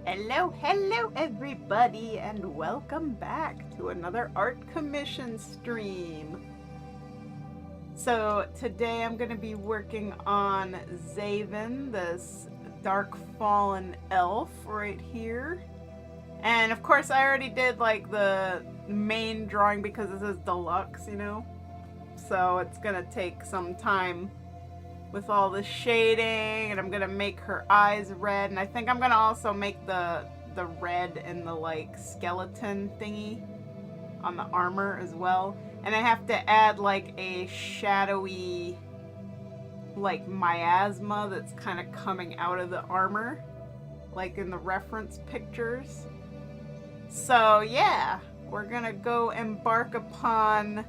Hello everybody, and welcome back to another art commission stream. So today I'm going to be working on Xaven, this Darkfallen elf right here. And of course I already did like the main drawing because this is deluxe, you know. So it's going to take some time with all the shading, and I'm gonna make her eyes red, and I think I'm gonna also make the red in the like skeleton thingy on the armor as well. And I have to add like a shadowy like miasma that's kind of coming out of the armor, like in the reference pictures. So yeah, we're gonna go embark upon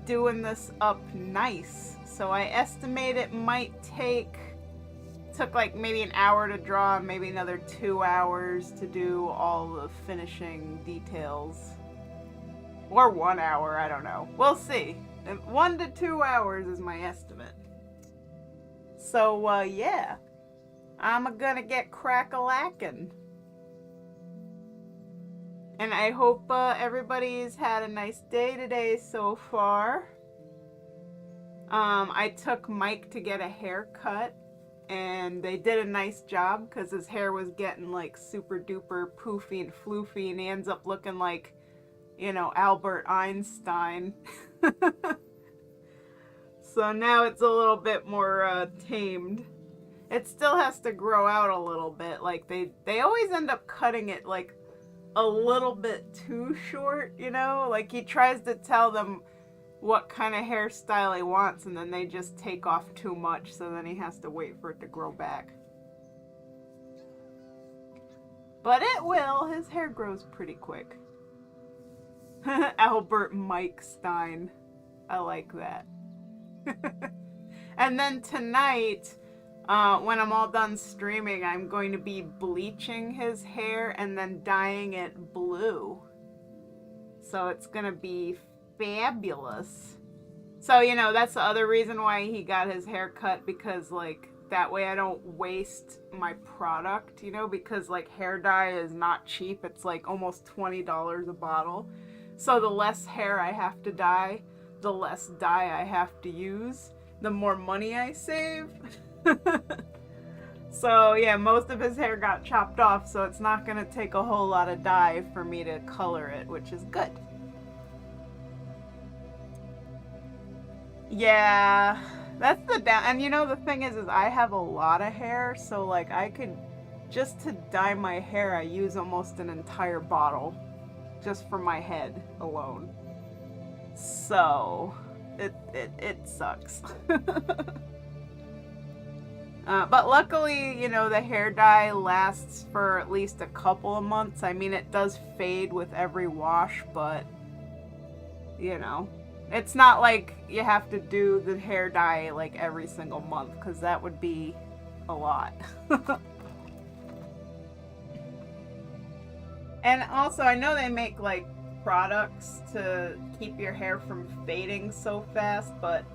doing this up nice. So I estimate it might took like maybe an hour to draw and maybe another 2 hours to do all the finishing details. Or 1 hour, I don't know. We'll see. 1 to 2 hours is my estimate. So yeah, I'm gonna get crack-a-lackin'. And I hope everybody's had a nice day today so far. I took Mike to get a haircut, and they did a nice job because his hair was getting like super duper poofy and floofy, and he ends up looking like, you know, Albert Einstein. So now it's a little bit more tamed. It still has to grow out a little bit. Like they always end up cutting it like a little bit too short, you know? Like he tries to tell them what kind of hairstyle he wants, and then they just take off too much, so then he has to wait for it to grow back. But it will. His hair grows pretty quick. Albert Mike Stein. I like that. And then tonight, when I'm all done streaming, I'm going to be bleaching his hair and then dyeing it blue. So it's going to be fabulous. So, you know, that's the other reason why he got his hair cut, because like that way I don't waste my product, you know, because like hair dye is not cheap. It's like almost $20 a bottle. So the less hair I have to dye, the less dye I have to use, the more money I save. So yeah, most of his hair got chopped off, so it's not gonna take a whole lot of dye for me to color it, which is good. Yeah, that's the down. And you know, the thing is I have a lot of hair, so like I could, just to dye my hair, I use almost an entire bottle just for my head alone. So it sucks. But luckily, you know, the hair dye lasts for at least a couple of months. I mean, it does fade with every wash, but you know, it's not like you have to do the hair dye like every single month, because that would be a lot. And also, I know they make like products to keep your hair from fading so fast, but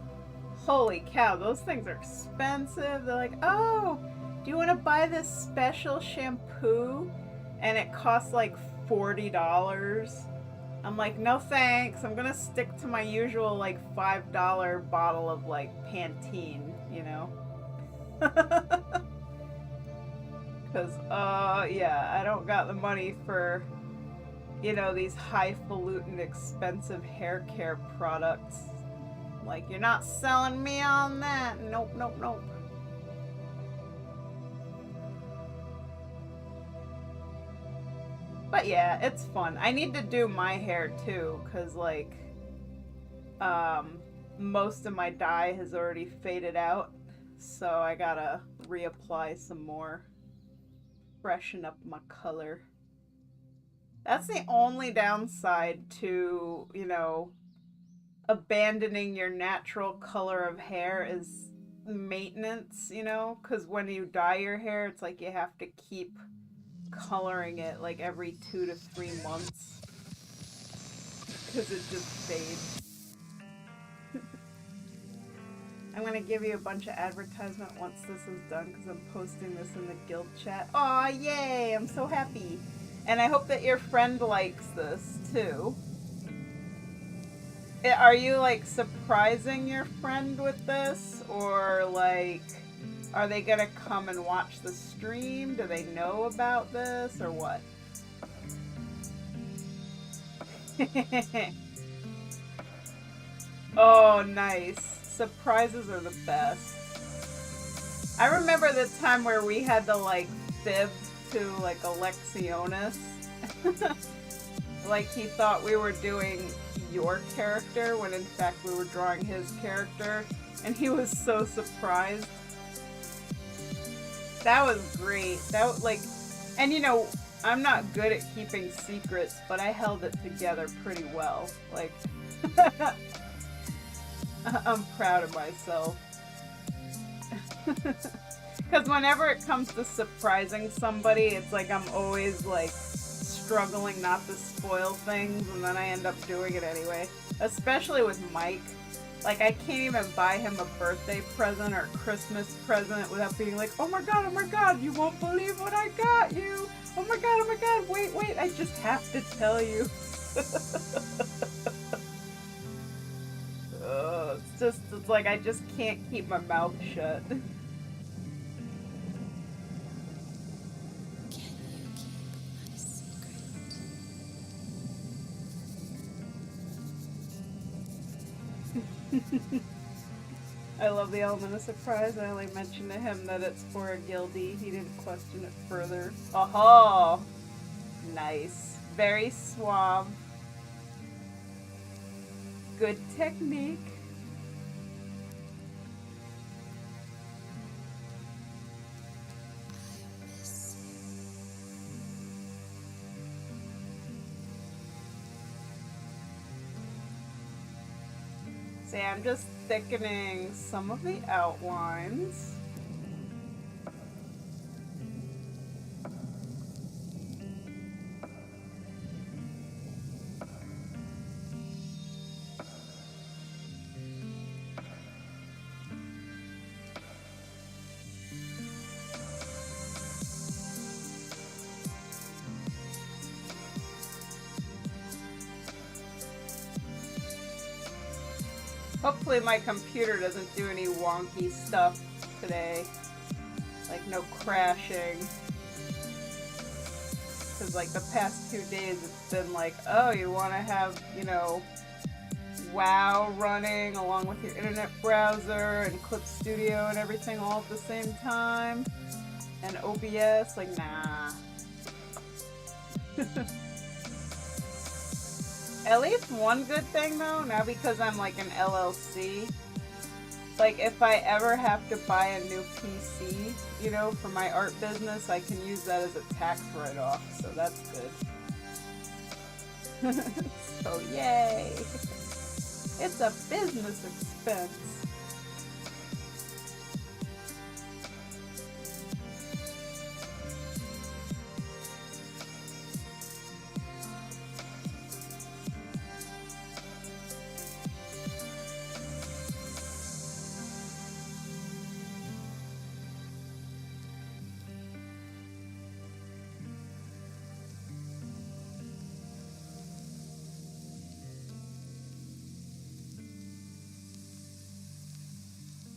holy cow, those things are expensive. They're like, oh, do you want to buy this special shampoo? And it costs like $40. I'm like, no thanks. I'm gonna stick to my usual like $5 bottle of like Pantene, you know? Because, yeah, I don't got the money for, you know, these highfalutin expensive hair care products. Like, you're not selling me on that. Nope, nope, nope. But yeah, it's fun. I need to do my hair too, because like, most of my dye has already faded out. So I gotta reapply some more. Freshen up my color. That's the only downside to, you know, abandoning your natural color of hair is maintenance, you know, because when you dye your hair, it's like you have to keep coloring it like every 2 to 3 months because it just fades. I'm gonna give you a bunch of advertisement once this is done because I'm posting this in the guild chat. Aw, yay! I'm so happy. And I hope that your friend likes this too. Are you like surprising your friend with this? Or like, are they gonna come and watch the stream? Do they know about this or what? Oh, nice. Surprises are the best. I remember the time where we had to like fib to like Alexionis. Like he thought we were doing your character when in fact we were drawing his character, and he was so surprised. That was great. That was like, and you know, I'm not good at keeping secrets, but I held it together pretty well. Like, I'm proud of myself. Because whenever it comes to surprising somebody, it's like I'm always like struggling not to spoil things, and then I end up doing it anyway. Especially with Mike. Like, I can't even buy him a birthday present or Christmas present without being like, oh my god, you won't believe what I got you! Oh my god, wait, I just have to tell you. It's like I just can't keep my mouth shut. I love the element of surprise. I only mentioned to him that it's for a guildie. He didn't question it further. Oh, nice. Very suave. Good technique. See, I'm just thickening some of the outlines. Hopefully my computer doesn't do any wonky stuff today. Like no crashing. Because like the past 2 days it's been like, oh, you want to have, you know, WoW running along with your internet browser and Clip Studio and everything all at the same time. And OBS, like, nah. At least one good thing though, now because I'm like an LLC, like if I ever have to buy a new PC, you know, for my art business, I can use that as a tax write-off, so that's good. So yay! It's a business expense.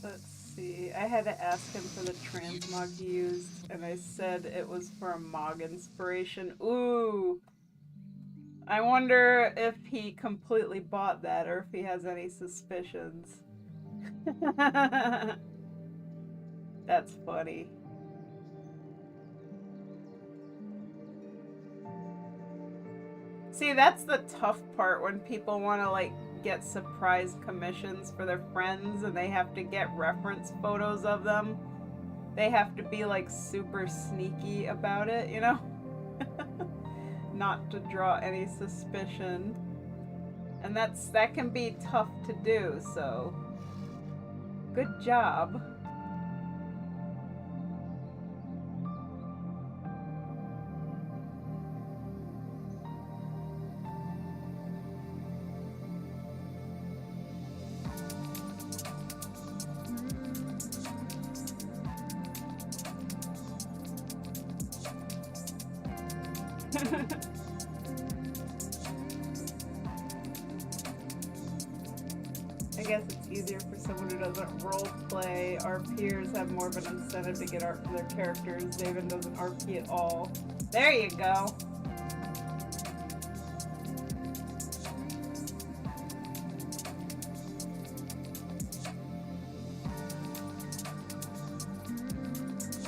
Let's see, I had to ask him for the transmog he used, and I said it was for a Mog inspiration. Ooh! I wonder if he completely bought that, or if he has any suspicions. That's funny. See, that's the tough part when people want to, like, get surprise commissions for their friends and they have to get reference photos of them. They have to be like super sneaky about it, you know? Not to draw any suspicion. And that can be tough to do, so good job. I guess it's easier for someone who doesn't role play. Our peers have more of an incentive to get art for their characters. Xaven doesn't RP at all. There you go.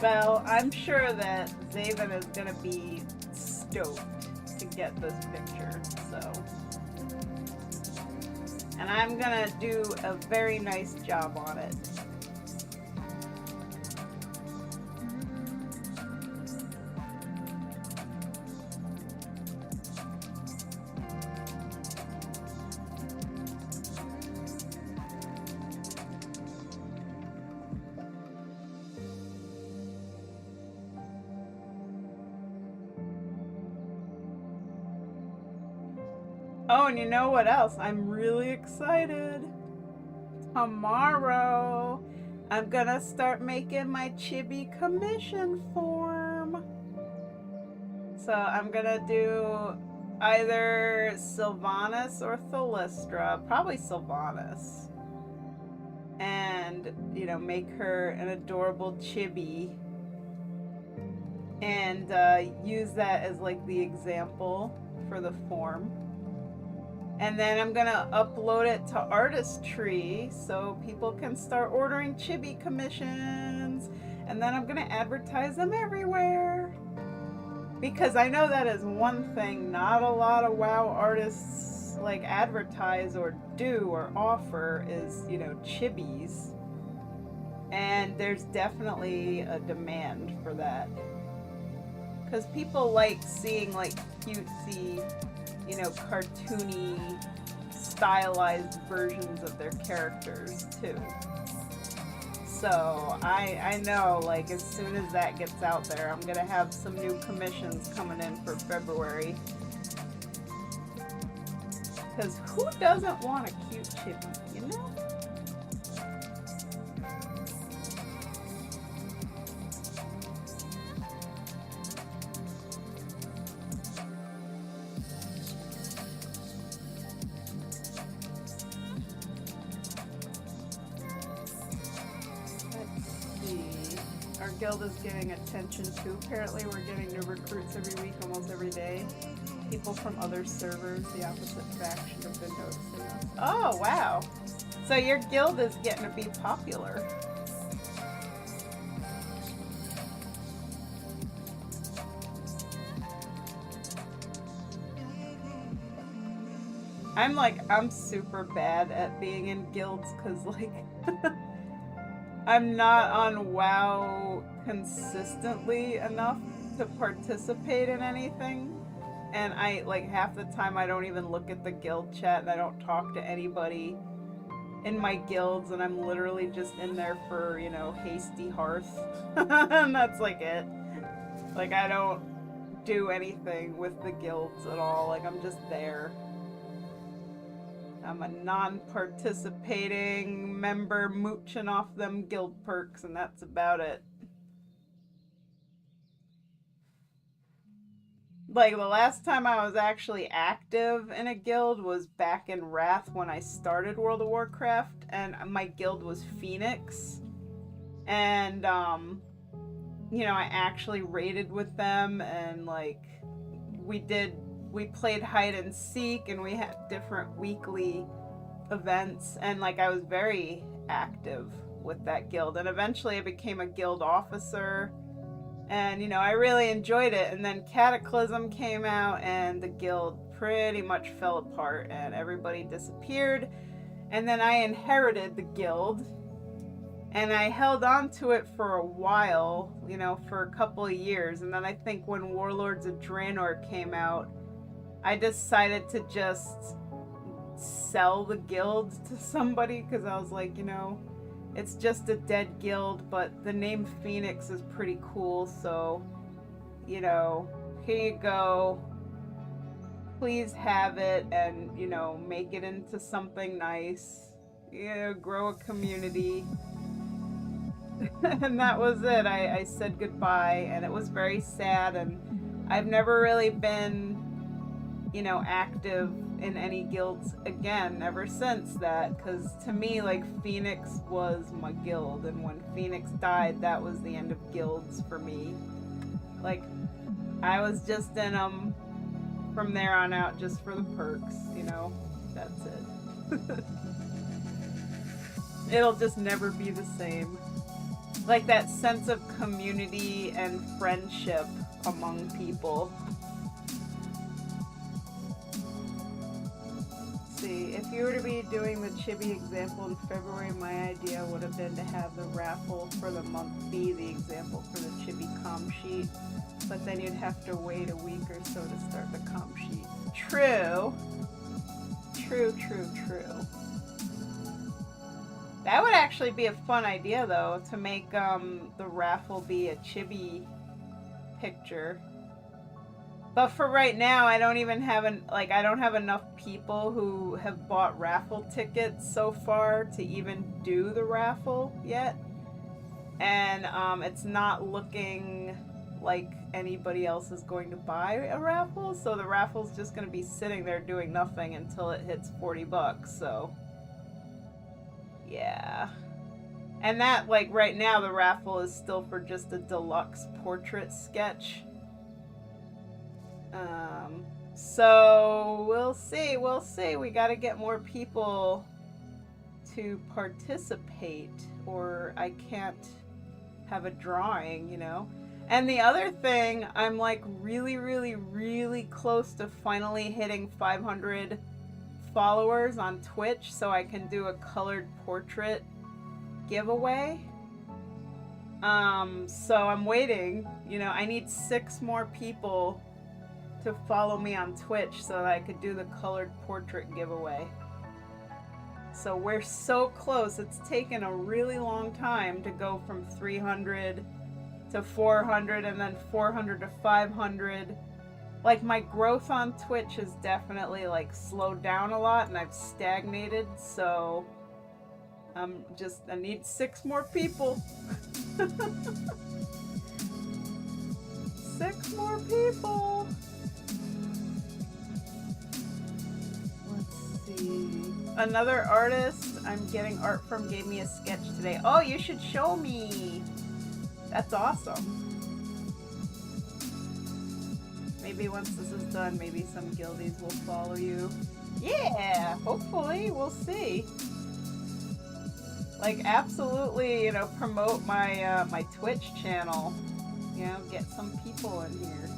Well, I'm sure that Xaven is going to be stoked to get this picture, so. And I'm going to do a very nice job on it. Oh, and you know what else? I'm really excited. Tomorrow, I'm gonna start making my chibi commission form. So I'm gonna do either Sylvanas or Thalastra, probably Sylvanas. And, you know, make her an adorable chibi. And use that as like the example for the form. And then I'm gonna upload it to Artistry so people can start ordering chibi commissions. And then I'm gonna advertise them everywhere. Because I know that is one thing not a lot of WoW artists like advertise or do or offer is, you know, chibis. And there's definitely a demand for that. Because people like seeing like cutesy, you know, cartoony, stylized versions of their characters too. So I know, like, as soon as that gets out there, I'm gonna have some new commissions coming in for February. Because who doesn't want a cute chibi, you know? Guild is getting attention too. Apparently we're getting new recruits every week, almost every day. People from other servers, the opposite faction, have been noticing us. Oh, wow. So your guild is getting to be popular. I'm super bad at being in guilds because, like, I'm not on WoW consistently enough to participate in anything. And I, like, half the time I don't even look at the guild chat and I don't talk to anybody in my guilds, and I'm literally just in there for, you know, hasty hearth. And that's like it. Like, I don't do anything with the guilds at all. Like, I'm just there. I'm a non-participating member mooching off them guild perks, and that's about it. Like, the last time I was actually active in a guild was back in Wrath when I started World of Warcraft, and my guild was Phoenix. And, you know, I actually raided with them, and, like, we played hide and seek, and we had different weekly events, and, like, I was very active with that guild, and eventually I became a guild officer, and, you know, I really enjoyed it. And then Cataclysm came out and the guild pretty much fell apart and everybody disappeared, and then I inherited the guild and I held on to it for a while, you know, for a couple of years, and then I think when Warlords of Draenor came out, I decided to just sell the guild to somebody because I was like, you know, it's just a dead guild, but the name Phoenix is pretty cool, so, you know, here you go. Please have it and, you know, make it into something nice. You know, grow a community. And that was it. I said goodbye, and it was very sad, and I've never really been, you know, active in any guilds again ever since that, because to me, like, Phoenix was my guild, and when Phoenix died, that was the end of guilds for me. Like, I was just in them from there on out just for the perks, you know. That's it. It'll just never be the same. Like that sense of community and friendship among people. Let's see, if you were to be doing the chibi example in February, my idea would have been to have the raffle for the month be the example for the chibi comm sheet. But then you'd have to wait a week or so to start the comm sheet. True. True. That would actually be a fun idea, though, to make the raffle be a chibi picture. But for right now, I don't even have I don't have enough people who have bought raffle tickets so far to even do the raffle yet. And it's not looking like anybody else is going to buy a raffle, so the raffle's just going to be sitting there doing nothing until it hits $40, so yeah. And that, like, right now the raffle is still for just a deluxe portrait sketch. So we'll see. We got to get more people to participate, or I can't have a drawing, you know. And the other thing, I'm like really close to finally hitting 500 followers on Twitch, so I can do a colored portrait giveaway. So I'm waiting, you know, I need 6 more people to follow me on Twitch so that I could do the colored portrait giveaway. So we're so close. It's taken a really long time to go from 300 to 400 and then 400 to 500. Like, my growth on Twitch has definitely, like, slowed down a lot, and I've stagnated, so I need 6 more people. 6 more people. Let's see. Another artist I'm getting art from gave me a sketch today. Oh, you should show me. That's awesome. Maybe once this is done, maybe some guildies will follow you. Yeah, hopefully, we'll see. Like, absolutely, you know, promote my my Twitch channel. You know, get some people in here.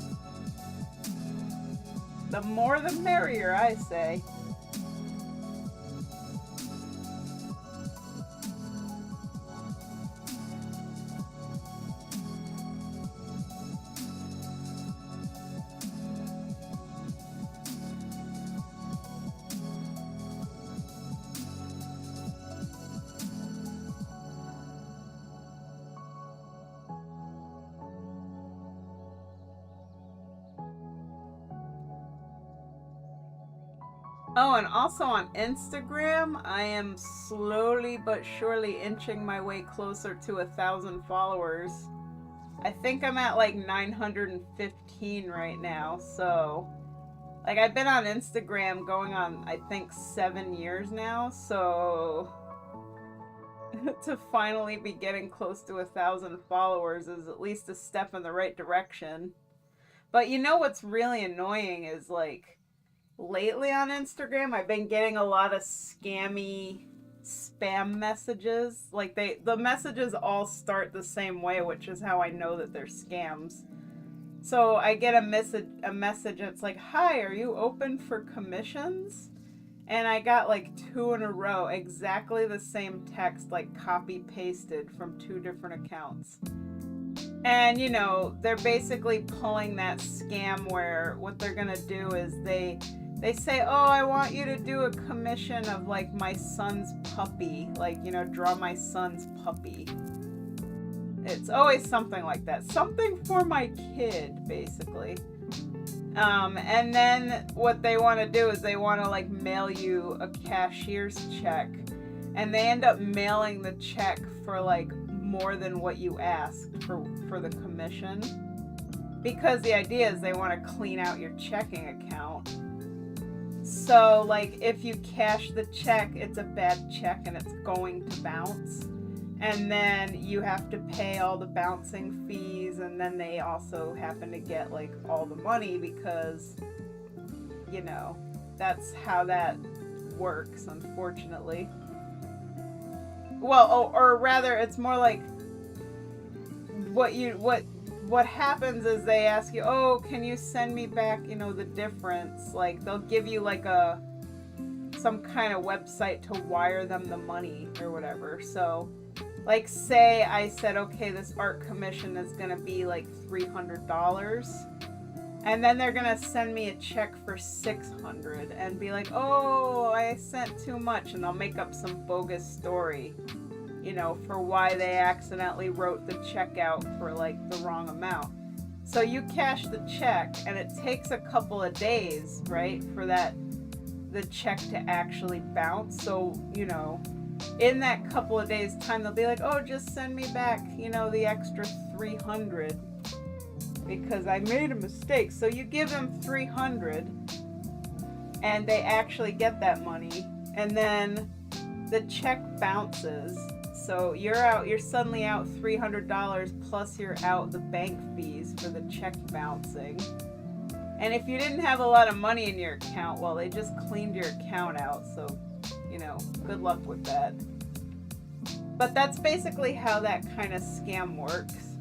The more the merrier, I say. Oh, and also on Instagram, I am slowly but surely inching my way closer to 1,000 followers. I think I'm at like 915 right now, so like I've been on Instagram going on I think 7 years now, so to finally be getting close to 1,000 followers is at least a step in the right direction. But you know what's really annoying is, like, lately on Instagram, I've been getting a lot of scammy spam messages. Like, the messages all start the same way, which is how I know that they're scams. So I get a message and it's like, "Hi, are you open for commissions?" And I got like 2 in a row, exactly the same text, like copy pasted from 2 different accounts. And, you know, they're basically pulling that scam where what they're gonna do is they say, "Oh, I want you to do a commission of, like, my son's puppy. Like, you know, draw my son's puppy." It's always something like that. Something for my kid, basically. And then what they want to do is they want to, like, mail you a cashier's check. And they end up mailing the check for, like, more than what you asked for the commission. because the idea is they want to clean out your checking account. So, like, if you cash the check, it's a bad check and it's going to bounce. And then you have to pay all the bouncing fees, and then they also happen to get, like, all the money because, you know, that's how that works, unfortunately. Well, or rather, it's more like what happens is they ask you, oh, can you send me back, you know, the difference? Like, they'll give you like some kind of website to wire them the money or whatever. So, like, say I said, okay, this art commission is gonna be like $300, and then they're gonna send me a check for $600 and be like, oh, I sent too much, and they'll make up some bogus story, you know, for why they accidentally wrote the check out for like the wrong amount. So you cash the check, and it takes a couple of days, right, for the check to actually bounce. So, you know, in that couple of days time, they'll be like, oh, just send me back, you know, the extra $300 because I made a mistake. So you give them $300 and they actually get that money, and then the check bounces. So you're suddenly out $300 plus you're out the bank fees for the check bouncing. And if you didn't have a lot of money in your account, well, they just cleaned your account out. So, you know, good luck with that. But that's basically how that kind of scam works.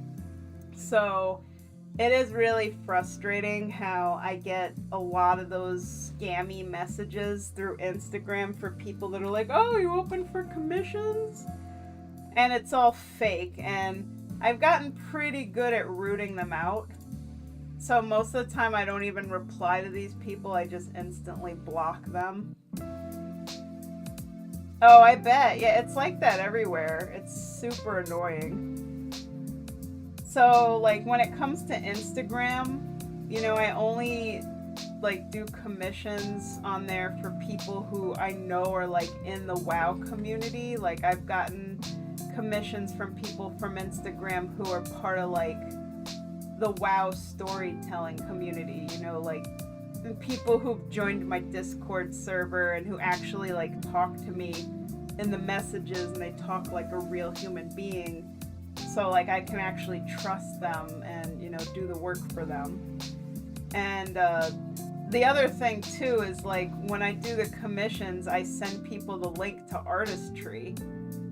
So it is really frustrating how I get a lot of those scammy messages through Instagram for people that are like, oh, you open for commissions? And it's all fake, and I've gotten pretty good at rooting them out. So most of the time I don't even reply to these people, I just instantly block them. Oh, I bet. Yeah, it's like that everywhere. It's super annoying. So, like, when it comes to Instagram, you know, I only like do commissions on there for people who I know are like in the WoW community. Like, I've gotten commissions from people from Instagram who are part of like the WoW storytelling community, you know, like people who've joined my Discord server and who actually like talk to me in the messages, and they talk like a real human being, so like I can actually trust them and, you know, do the work for them. And the other thing too is, like, when I do the commissions, I send people the link to Artistry.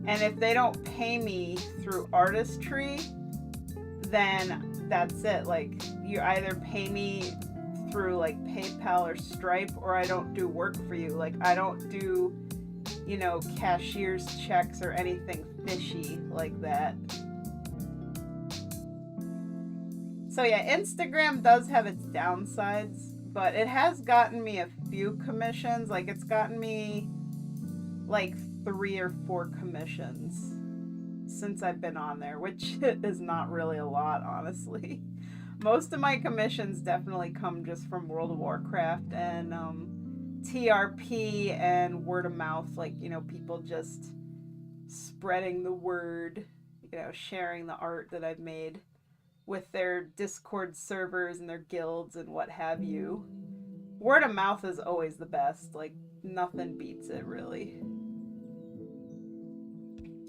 And if they don't pay me through Artistry, then that's it. Like, you either pay me through like PayPal or Stripe, or I don't do work for you. Like, I don't do, you know, cashier's checks or anything fishy like that. So yeah, Instagram does have its downsides, but it has gotten me a few commissions. Like, it's gotten me like 3 or 4 commissions since I've been on there, which is not really a lot, honestly. Most of my commissions definitely come just from World of Warcraft and TRP and word of mouth, like, you know, people just spreading the word, you know, sharing the art that I've made with their Discord servers and their guilds and what have you. Word of mouth is always the best. Like, nothing beats it, really.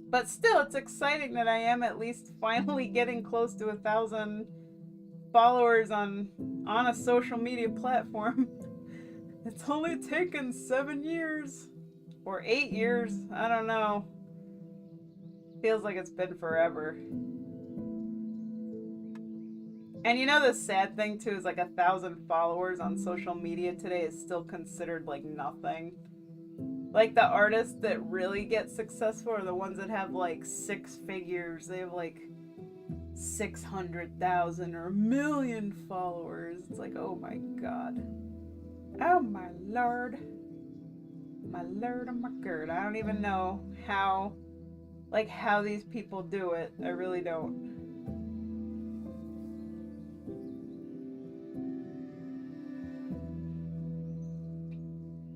But still, it's exciting that I am at least finally getting close to 1,000 followers on a social media platform. It's only taken 7 years or 8 years. I don't know. Feels like it's been forever. And you know, the sad thing too is, like, 1,000 followers on social media today is still considered like nothing. Like, the artists that really get successful are the ones that have like 6 figures. They have like 600,000 or 1 million followers. It's like, oh my god. Oh my lord. My lord and my gird. I don't even know how these people do it. I really don't.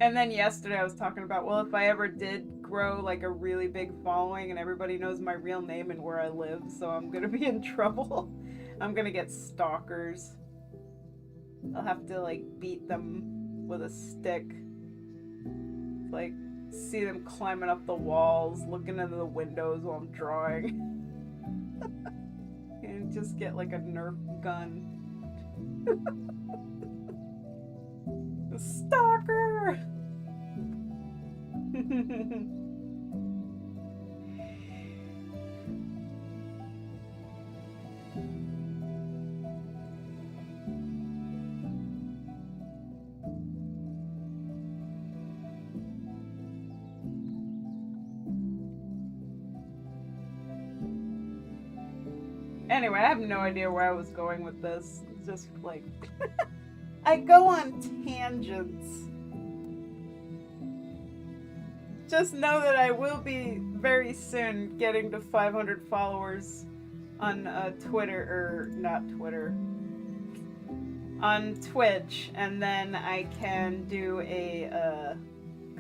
And then yesterday I was talking about, well, if I ever did grow like a really big following and everybody knows my real name and where I live, so I'm gonna be in trouble. I'm gonna get stalkers. I'll have to like beat them with a stick. Like see them climbing up the walls, looking into the windows while I'm drawing. And just get like a Nerf gun. The stalker! Anyway, I have no idea where I was going with this. It's just like I go on tangents. Just know that I will be very soon getting to 500 followers on Twitter, or not Twitter, on Twitch, and then I can do a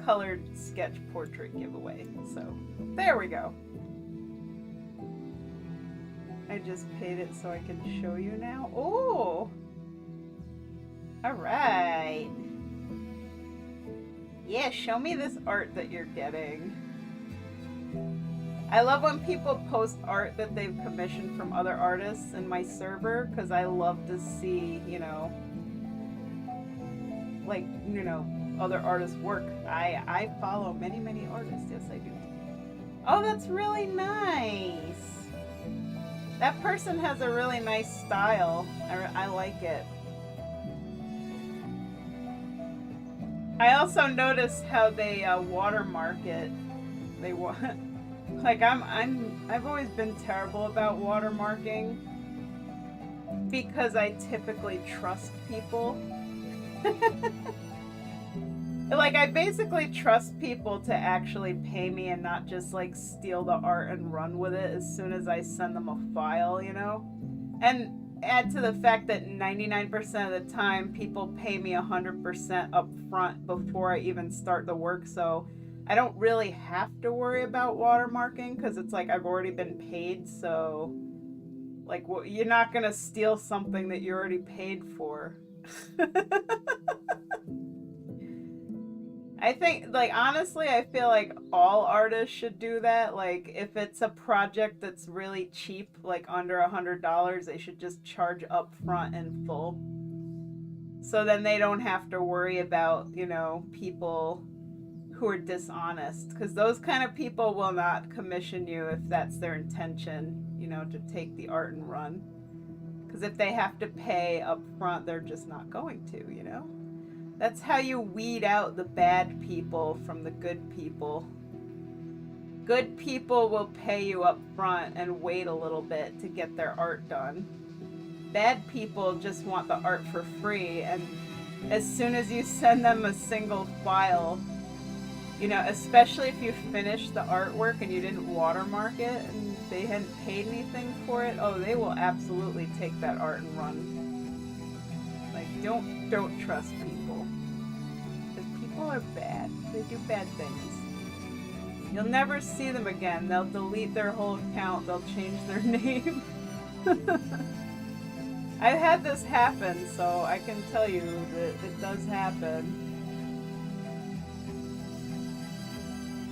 colored sketch portrait giveaway. So there we go. I just paid it so I can show you now. Oh! Alright. Yeah, show me this art that you're getting. I love when people post art that they've commissioned from other artists in my server, because I love to see, you know, like, you know, other artists' work. I follow many, many artists. Yes, I do. Oh, that's really nice. That person has a really nice style. I like it. I also noticed how they watermark it. They like I've always been terrible about watermarking because I typically trust people. Like I basically trust people to actually pay me and not just like steal the art and run with it as soon as I send them a file, you know? And add to the fact that 99% of the time people pay me 100% up front before I even start the work, so I don't really have to worry about watermarking because it's like I've already been paid, so like well, you're not gonna steal something that you already paid for. I think, like, honestly, I feel like all artists should do that. Like, if it's a project that's really cheap, like under $100, they should just charge up front in full. So then they don't have to worry about, you know, people who are dishonest. Because those kind of people will not commission you if that's their intention, you know, to take the art and run. Because if they have to pay up front, they're just not going to, you know? That's how you weed out the bad people from the good people. Good people will pay you up front and wait a little bit to get their art done. Bad people just want the art for free, and as soon as you send them a single file, you know, especially if you finish the artwork and you didn't watermark it and they hadn't paid anything for it, oh, they will absolutely take that art and run. Like, don't trust people. People are bad. They do bad things. You'll never see them again. They'll delete their whole account. They'll change their name. I've had this happen, so I can tell you that it does happen.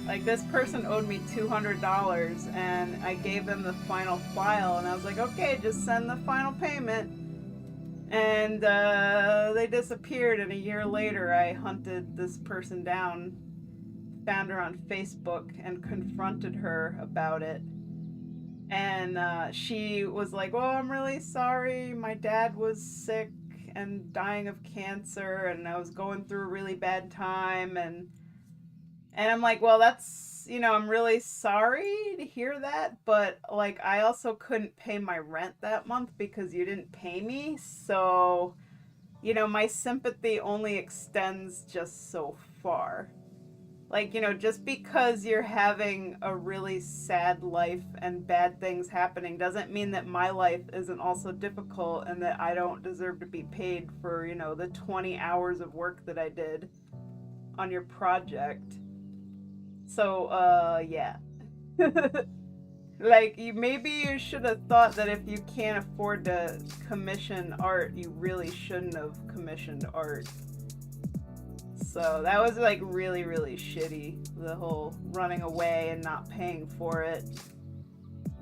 Like, this person owed me $200, and I gave them the final file, and I was like, okay, just send the final payment. And they disappeared, and a year later I hunted this person down, found her on Facebook, and confronted her about it. And she was like, well, I'm really sorry, my dad was sick and dying of cancer, and I was going through a really bad time, and I'm like, well, that's, you know, I'm really sorry to hear that, but like I also couldn't pay my rent that month because you didn't pay me, so, you know, my sympathy only extends just so far. Like, you know, just because you're having a really sad life and bad things happening doesn't mean that my life isn't also difficult and that I don't deserve to be paid for, you know, the 20 hours of work that I did on your project. So, yeah. Like, maybe you should have thought that if you can't afford to commission art, you really shouldn't have commissioned art. So that was like really, really shitty, the whole running away and not paying for it.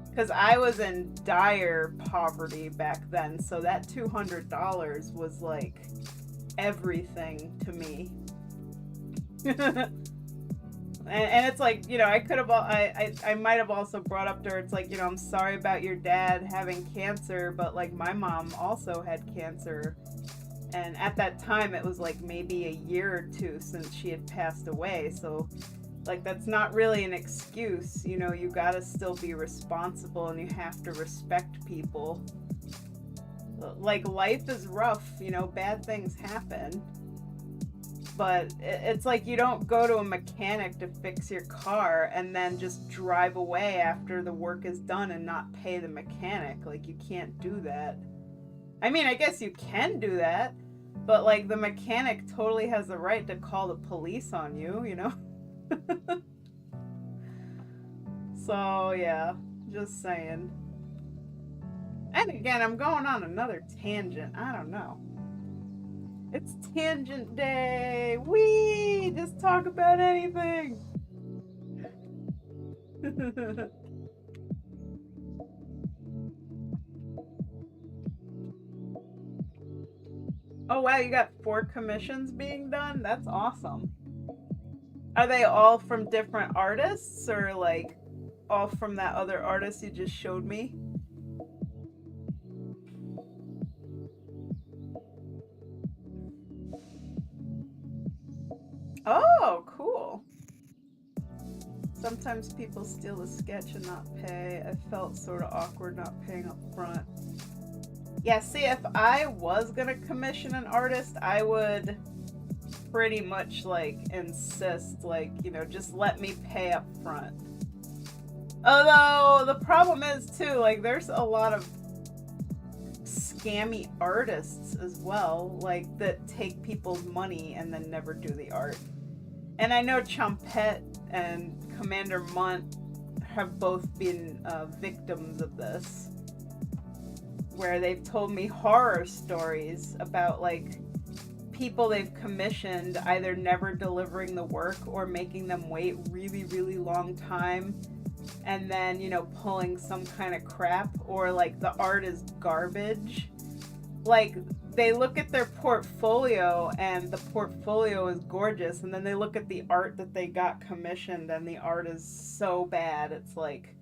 Because I was in dire poverty back then, so that $200 was like everything to me. And it's like, you know, I could have, I might have also brought up to her, it's like, you know, I'm sorry about your dad having cancer, but like my mom also had cancer. And at that time, it was like maybe a year or two since she had passed away. So, like, that's not really an excuse. You know, you gotta still be responsible and you have to respect people. Like, life is rough, you know, bad things happen. But it's like you don't go to a mechanic to fix your car and then just drive away after the work is done and not pay the mechanic. Like, you can't do that. I mean, I guess you can do that, but like the mechanic totally has the right to call the police on you, you know? So, yeah, just saying. And again, I'm going on another tangent. I don't know. It's tangent day. Whee! Just talk about anything. Oh wow, you got 4 commissions being done? That's awesome. Are they all from different artists or like all from that other artist you just showed me? Oh, cool. Sometimes people steal the sketch and not pay. I felt sort of awkward not paying up front. Yeah, see, if I was gonna commission an artist, I would pretty much like insist, like, you know, just let me pay up front. Although the problem is too, like, there's a lot of scammy artists as well, like, that take people's money and then never do the art. And I know Chompette and Commander Munt have both been victims of this, where they've told me horror stories about like people they've commissioned either never delivering the work or making them wait really, really long time, and then, you know, pulling some kind of crap, or like the art is garbage. Like, they look at their portfolio and the portfolio is gorgeous, and then they look at the art that they got commissioned and the art is so bad. It's like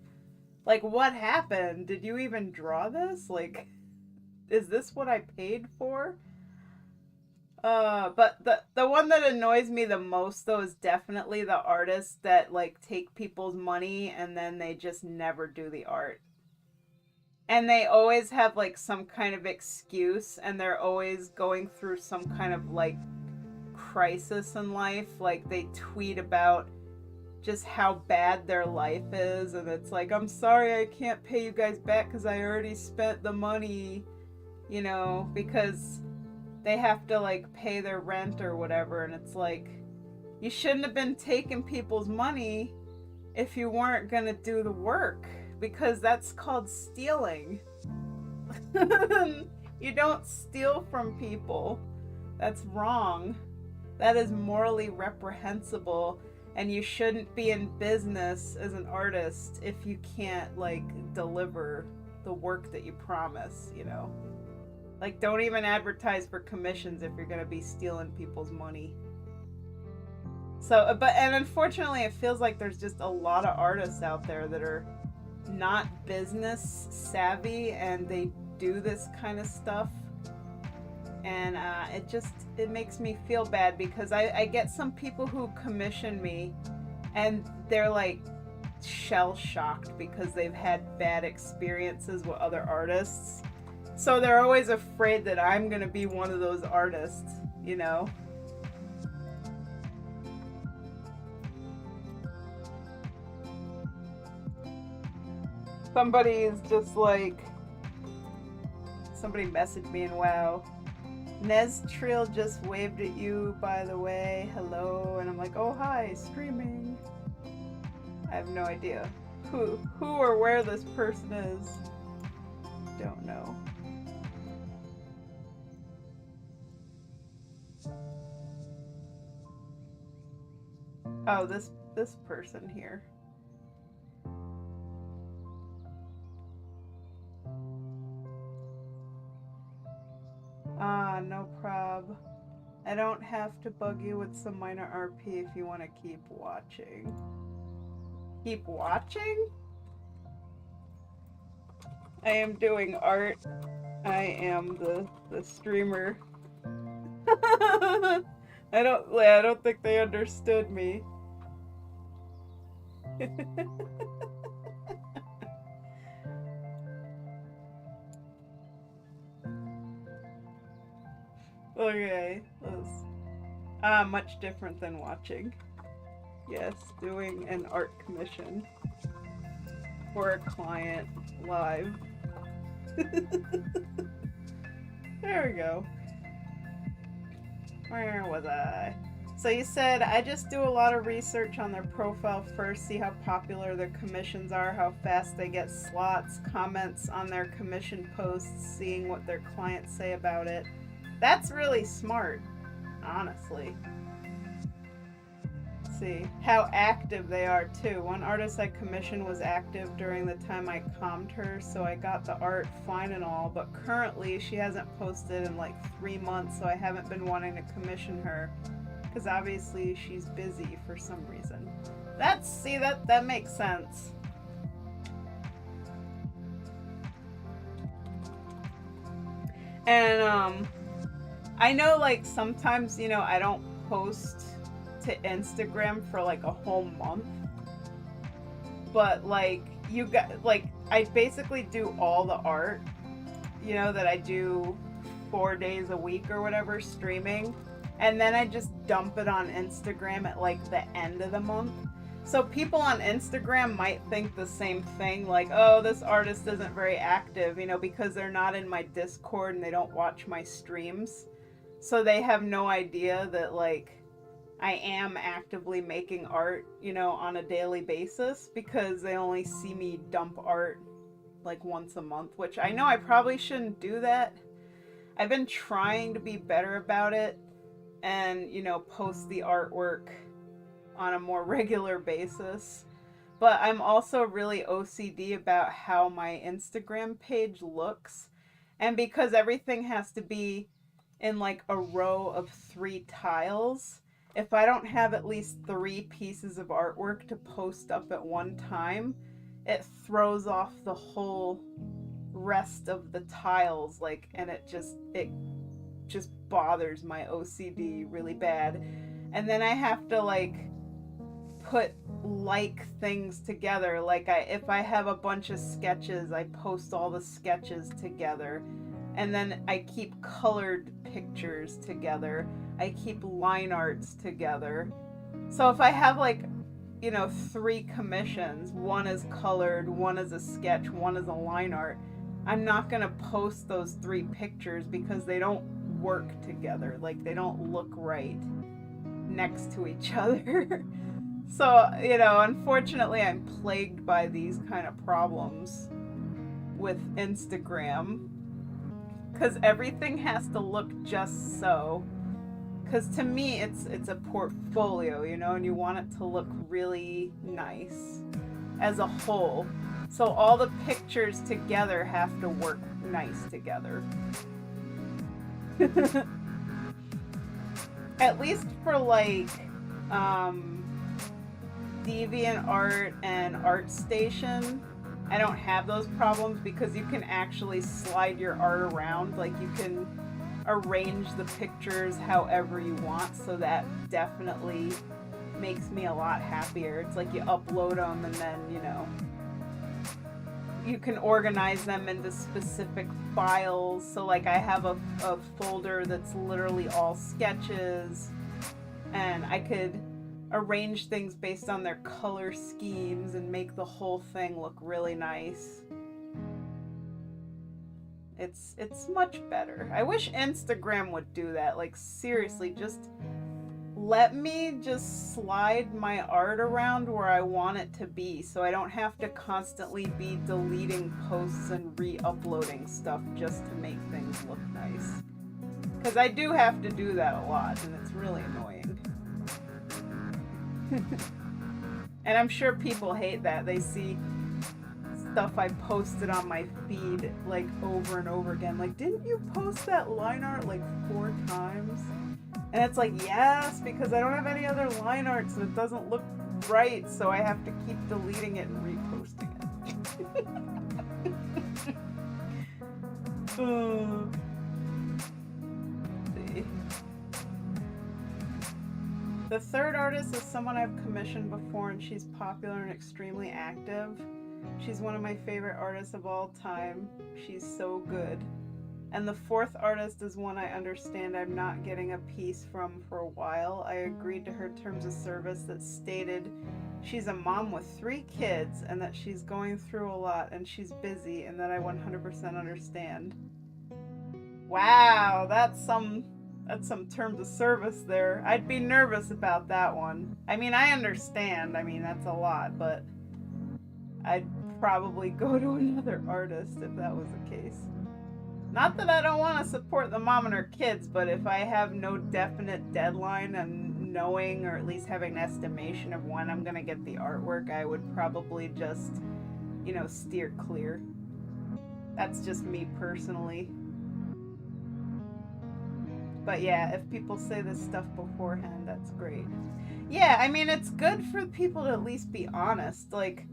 what happened? Did you even draw this? Like, is this what I paid for? But the one that annoys me the most though is definitely the artists that like take people's money and then they just never do the art. And they always have like some kind of excuse, and they're always going through some kind of like crisis in life. Like, they tweet about just how bad their life is, and it's like, I'm sorry I can't pay you guys back because I already spent the money, you know, because they have to like pay their rent or whatever. And it's like, you shouldn't have been taking people's money if you weren't gonna do the work, because that's called stealing. You don't steal from people. That's wrong. That is morally reprehensible, and you shouldn't be in business as an artist if you can't like deliver the work that you promise, you know? Like, don't even advertise for commissions if you're gonna be stealing people's money. So, and unfortunately it feels like there's just a lot of artists out there that are not business savvy and they do this kind of stuff, and it makes me feel bad, because I get some people who commission me and they're like shell shocked because they've had bad experiences with other artists, so they're always afraid that I'm gonna be one of those artists, you know. Somebody messaged me and wow, Neztril just waved at you, by the way, hello, and I'm like, oh hi, streaming. I have no idea who or where this person is. Don't know. Oh, this person here. Ah, no prob. I don't have to bug you with some minor RP if you want to keep watching. Keep watching? I am doing art. I am the streamer. I don't think they understood me. Okay, that's much different than watching. Yes, doing an art commission for a client live. There we go. Where was I? So you said, I just do a lot of research on their profile first, see how popular their commissions are, how fast they get slots, comments on their commission posts, seeing what their clients say about it. That's really smart, honestly. Let's see how active they are too. One artist I commissioned was active during the time I commed her, so I got the art fine and all, but currently she hasn't posted in like 3 months, so I haven't been wanting to commission her because obviously she's busy for some reason. That makes sense. And I know, like, sometimes, you know, I don't post to Instagram for like a whole month, but like I basically do all the art, you know, that I do 4 days a week or whatever streaming, and then I just dump it on Instagram at like the end of the month. So people on Instagram might think the same thing, like, oh, this artist isn't very active, you know, because they're not in my Discord and they don't watch my streams. So they have no idea that, like, I am actively making art, you know, on a daily basis, because they only see me dump art like once a month, which I know I probably shouldn't do that. I've been trying to be better about it and, you know, post the artwork on a more regular basis. But I'm also really OCD about how my Instagram page looks. And because everything has to be in like a row of 3 tiles, if I don't have at least 3 pieces of artwork to post up at one time, it throws off the whole rest of the tiles, like, and it just bothers my OCD really bad. And then I have to like put like things together. Like, if I have a bunch of sketches, I post all the sketches together. And then I keep colored pictures together. I keep line arts together. So if I have, like, you know, 3 commissions, one is colored, one is a sketch, one is a line art, I'm not gonna post those 3 pictures because they don't work together. Like, they don't look right next to each other. So, you know, unfortunately I'm plagued by these kind of problems with Instagram, because everything has to look just so. Because to me, it's a portfolio, you know, and you want it to look really nice as a whole. So all the pictures together have to work nice together. At least for like DeviantArt and ArtStation, I don't have those problems because you can actually slide your art around. Like, you can arrange the pictures however you want, so that definitely makes me a lot happier. It's like you upload them and then, you know, you can organize them into specific files. So like, I have a folder that's literally all sketches, and I could arrange things based on their color schemes and make the whole thing look really nice. It's much better. I wish Instagram would do that. Like, seriously, just let me just slide my art around where I want it to be so I don't have to constantly be deleting posts and re-uploading stuff just to make things look nice. Because I do have to do that a lot, and it's really annoying. And I'm sure people hate that. They see stuff I posted on my feed like over and over again. Like, didn't you post that line art like 4 times? And it's like, yes, because I don't have any other line arts and it doesn't look right, so I have to keep deleting it and reposting it. The third artist is someone I've commissioned before, and she's popular and extremely active. She's one of my favorite artists of all time. She's so good. And the fourth artist is one I understand I'm not getting a piece from for a while. I agreed to her terms of service that stated she's a mom with 3 kids and that she's going through a lot and she's busy, and that I 100% understand. Wow, that's some terms of service there. I'd be nervous about that one. I mean, I understand. I mean, that's a lot, but I'd probably go to another artist if that was the case. Not that I don't want to support the mom and her kids, but if I have no definite deadline and knowing, or at least having an estimation of when I'm going to get the artwork, I would probably just, steer clear. That's just me personally. But yeah, if people say this stuff beforehand, that's great. Yeah, I mean, it's good for people to at least be honest. Like,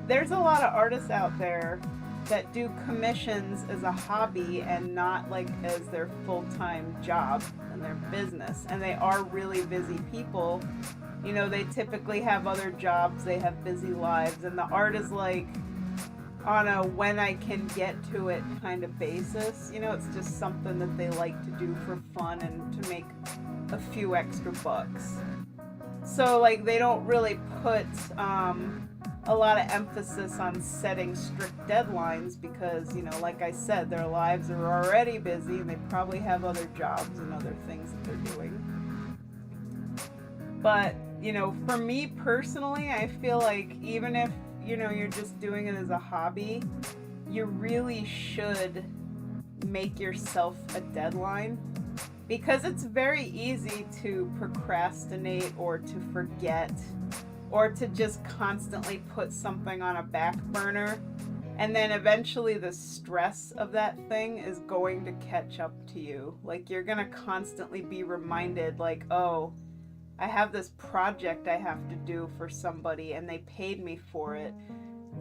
there's a lot of artists out there that do commissions as a hobby and not like as their full-time job and their business. And they are really busy people. They typically have other jobs, they have busy lives, and the art is like on a when I can get to it kind of basis. It's just something that they like to do for fun and to make a few extra bucks. So like they don't really put a lot of emphasis on setting strict deadlines because, like I said, their lives are already busy and they probably have other jobs and other things that they're doing. But, for me personally, I feel like even if, you're just doing it as a hobby, you really should make yourself a deadline, because it's very easy to procrastinate or to forget or to just constantly put something on a back burner, and then eventually the stress of that thing is going to catch up to you. Like, you're going to constantly be reminded, like, oh, I have this project I have to do for somebody and they paid me for it.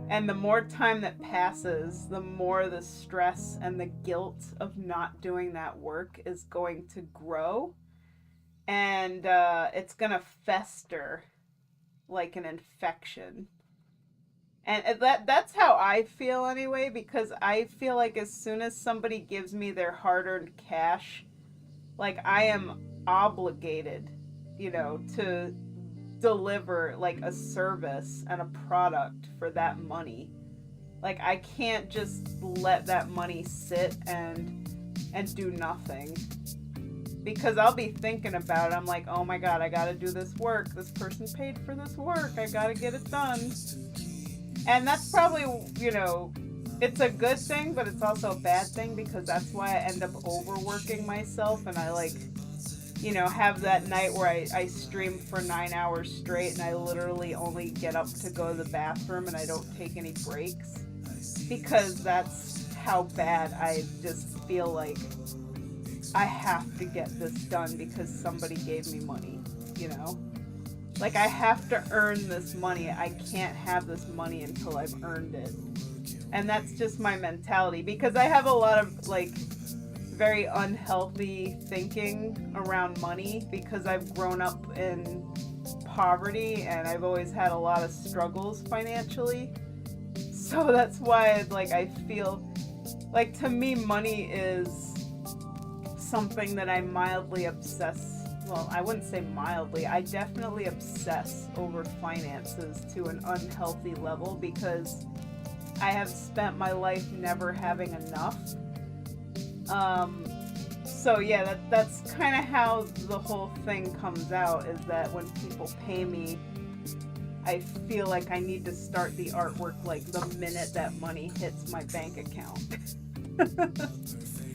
And the more time that passes, the more the stress and the guilt of not doing that work is going to grow. And it's going to fester like an infection. And that's how I feel anyway, because I feel like as soon as somebody gives me their hard-earned cash, like I am obligated, to deliver like a service and a product for that money. Like I can't just let that money sit and do nothing, because I'll be thinking about it. I'm like, oh my god, I gotta do this work. This person paid for this work. I gotta get it done. And that's probably, it's a good thing, but it's also a bad thing, because that's why I end up overworking myself, and I have that night where I stream for 9 hours straight and I literally only get up to go to the bathroom and I don't take any breaks, because that's how bad I just feel like I have to get this done because somebody gave me money, Like I have to earn this money. I can't have this money until I've earned it. And that's just my mentality, because I have a lot of very unhealthy thinking around money, because I've grown up in poverty and I've always had a lot of struggles financially. So that's why I feel like, to me, money is something that I mildly obsess. Well, I wouldn't say mildly. I definitely obsess over finances to an unhealthy level, because I have spent my life never having enough. So yeah, that's kind of how the whole thing comes out, is that when people pay me, I feel like I need to start the artwork like the minute that money hits my bank account.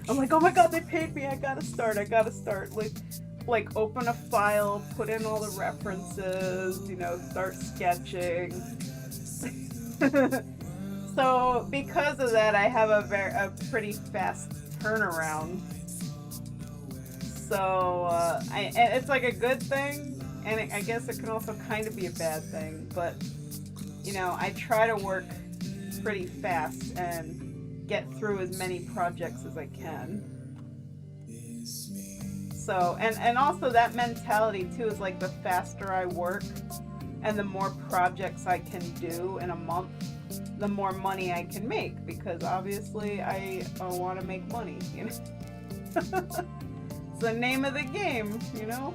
I'm like, oh my god, they paid me, I gotta start. Like open a file, put in all the references, you know, start sketching. So because of that, I have a pretty fast turnaround. So and it's like a good thing, and I guess it can also kind of be a bad thing. But you know, I try to work pretty fast and get through as many projects as I can. So and also that mentality too is like the faster I work and the more projects I can do in a month, the more money I can make, because obviously I want to make money, you know. It's the name of the game, you know.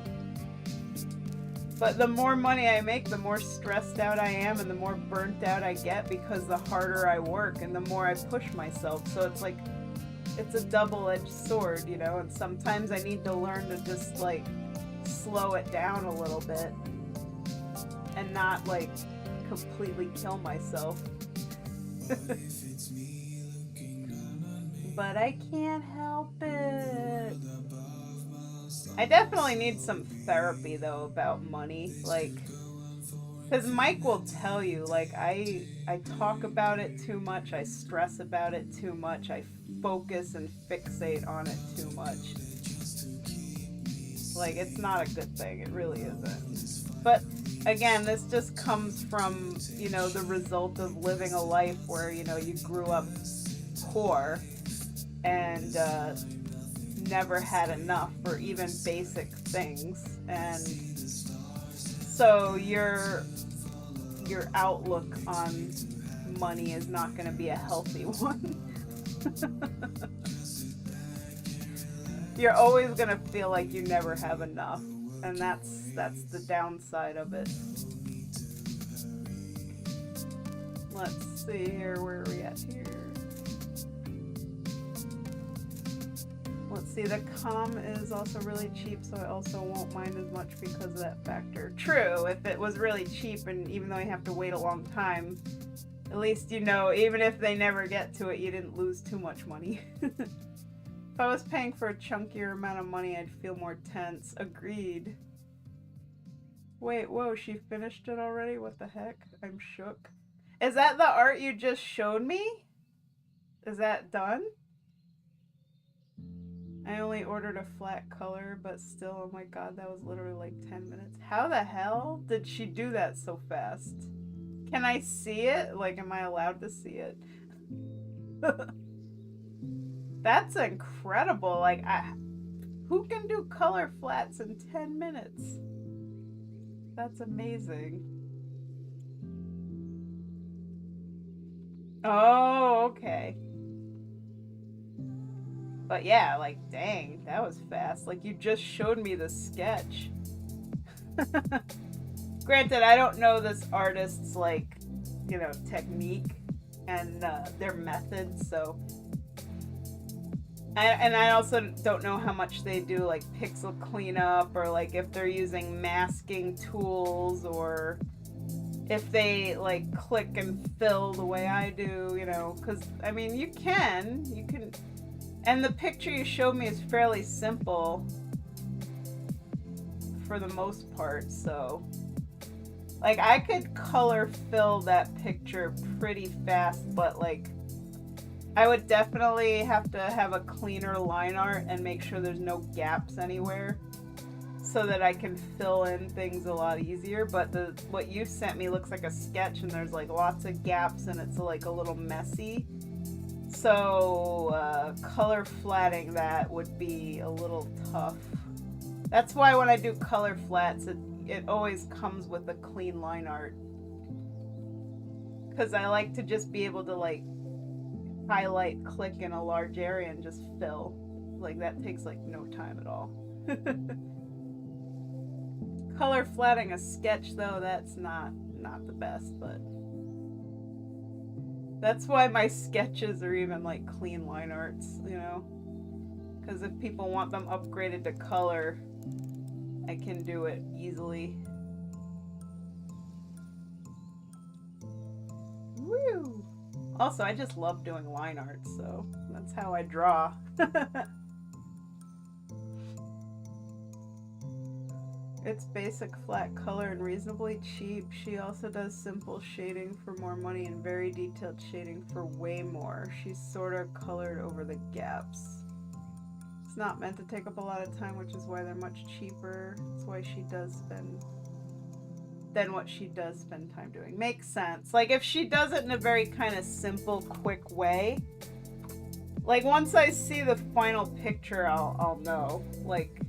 But the more money I make, the more stressed out I am and the more burnt out I get, because the harder I work and the more I push myself. So it's like, it's a double-edged sword, you know, and sometimes I need to learn to just like slow it down a little bit and not like completely kill myself. But I can't help it. I definitely need some therapy though about money, like, because Mike will tell you, like, I talk about it too much, I stress about it too much, I focus and fixate on it too much. Like, it's not a good thing, it really isn't. But again, this just comes from, you know, the result of living a life where, you know, you grew up poor and never had enough for even basic things, and so your outlook on money is not going to be a healthy one. You're always going to feel like you never have enough, and that's the downside of it. Let's see here, where are we at here? Let's see, the comm is also really cheap, so I also won't mind as much because of that factor. True, if it was really cheap, and even though you have to wait a long time, at least you know, even if they never get to it, you didn't lose too much money. If I was paying for a chunkier amount of money, I'd feel more tense. Agreed. Wait, whoa, she finished it already? What the heck? I'm shook. Is that the art you just showed me? Is that done? I only ordered a flat color, but still, oh my god, that was literally like 10 minutes. How the hell did she do that so fast? Can I see it? Like, am I allowed to see it? That's incredible. Like, who can do color flats in 10 minutes? That's amazing. Oh, okay. But yeah, like, dang, that was fast. Like, you just showed me the sketch. Granted, I don't know this artist's, like, you know, technique and their methods, so... And I also don't know how much they do, like, pixel cleanup, or, like, if they're using masking tools, or if they, like, click and fill the way I do, you know, because, I mean, you can... And the picture you showed me is fairly simple for the most part, so... Like, I could color fill that picture pretty fast, but, like, I would definitely have to have a cleaner line art and make sure there's no gaps anywhere so that I can fill in things a lot easier. But what you sent me looks like a sketch, and there's, like, lots of gaps, and it's, like, a little messy. So color flatting that would be a little tough. That's why when I do color flats, it always comes with a clean line art, because I like to just be able to, like, highlight, click in a large area and just fill. Like, that takes, like, no time at all. Color flatting a sketch, though, that's not the best, but that's why my sketches are even, like, clean line arts, you know? Because if people want them upgraded to color, I can do it easily. Woo! Also, I just love doing line art, so that's how I draw. It's basic flat color and reasonably cheap. She also does simple shading for more money and very detailed shading for way more. She's sort of colored over the gaps. It's not meant to take up a lot of time, which is why they're much cheaper. That's why she does spend than what she does spend time doing. Makes sense. Like, if she does it in a very kind of simple, quick way, like, once I see the final picture, I'll know, like,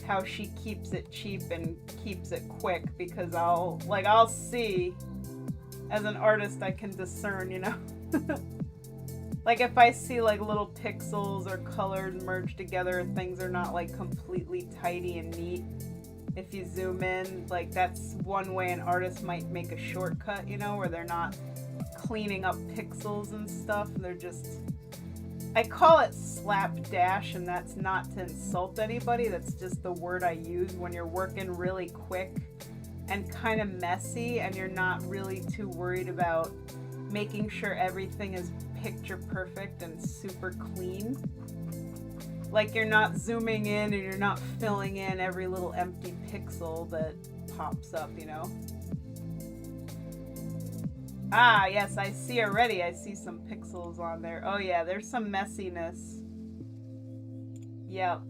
how she keeps it cheap and keeps it quick, because I'll see, as an artist, I can discern, you know? Like, if I see, like, little pixels or colors merged together, things are not, like, completely tidy and neat. If you zoom in, like, that's one way an artist might make a shortcut, you know, where they're not cleaning up pixels and stuff. They're just, I call it slapdash, and that's not to insult anybody. That's just the word I use when you're working really quick and kind of messy, and you're not really too worried about making sure everything is picture perfect and super clean. Like, you're not zooming in and you're not filling in every little empty pixel that pops up, you know? Ah, yes, I see already. I see some pixels on there. Oh yeah, there's some messiness. Yep.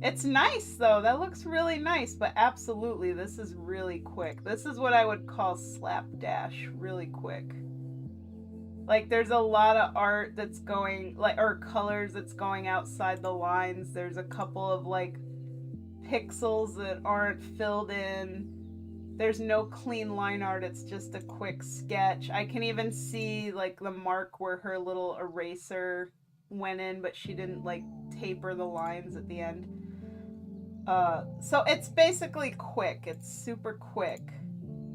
It's nice though. That looks really nice, but absolutely, this is really quick. This is what I would call slapdash, really quick. Like, there's a lot of art that's going, like, or colors that's going outside the lines. There's a couple of, like, pixels that aren't filled in. There's no clean line art. It's just a quick sketch. I can even see, like, the mark where her little eraser went in, but she didn't, like, taper the lines at the end. So it's basically quick. It's super quick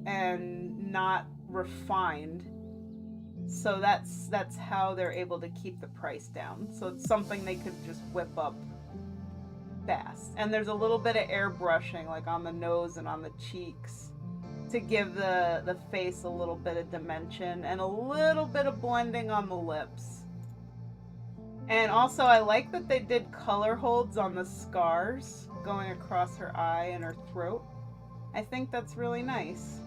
and not refined. So that's how they're able to keep the price down. So it's something they could just whip up fast. And there's a little bit of airbrushing, like on the nose and on the cheeks, to give the face a little bit of dimension, and a little bit of blending on the lips. And also, I like that they did color holds on the scars going across her eye and her throat. I think that's really nice.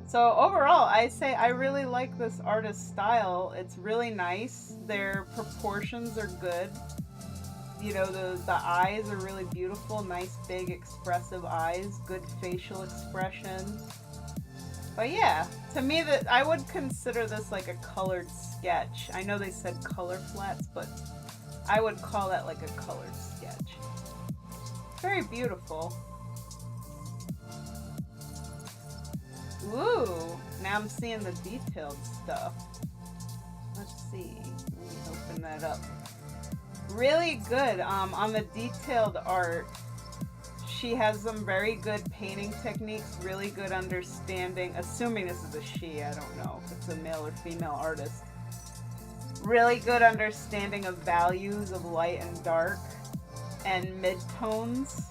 So overall, I say I really like this artist's style. It's really nice. Their proportions are good. You know, the eyes are really beautiful. Nice, big, expressive eyes. Good facial expression. But yeah, to me, that I would consider this like a colored sketch. I know they said color flats, but I would call that like a colored sketch. Very beautiful. Ooh, now I'm seeing the detailed stuff. Let's see. Let me open that up. Really good. On the detailed art, she has some very good painting techniques, really good understanding, assuming this is a she, I don't know if it's a male or female artist. Really good understanding of values of light and dark and midtones.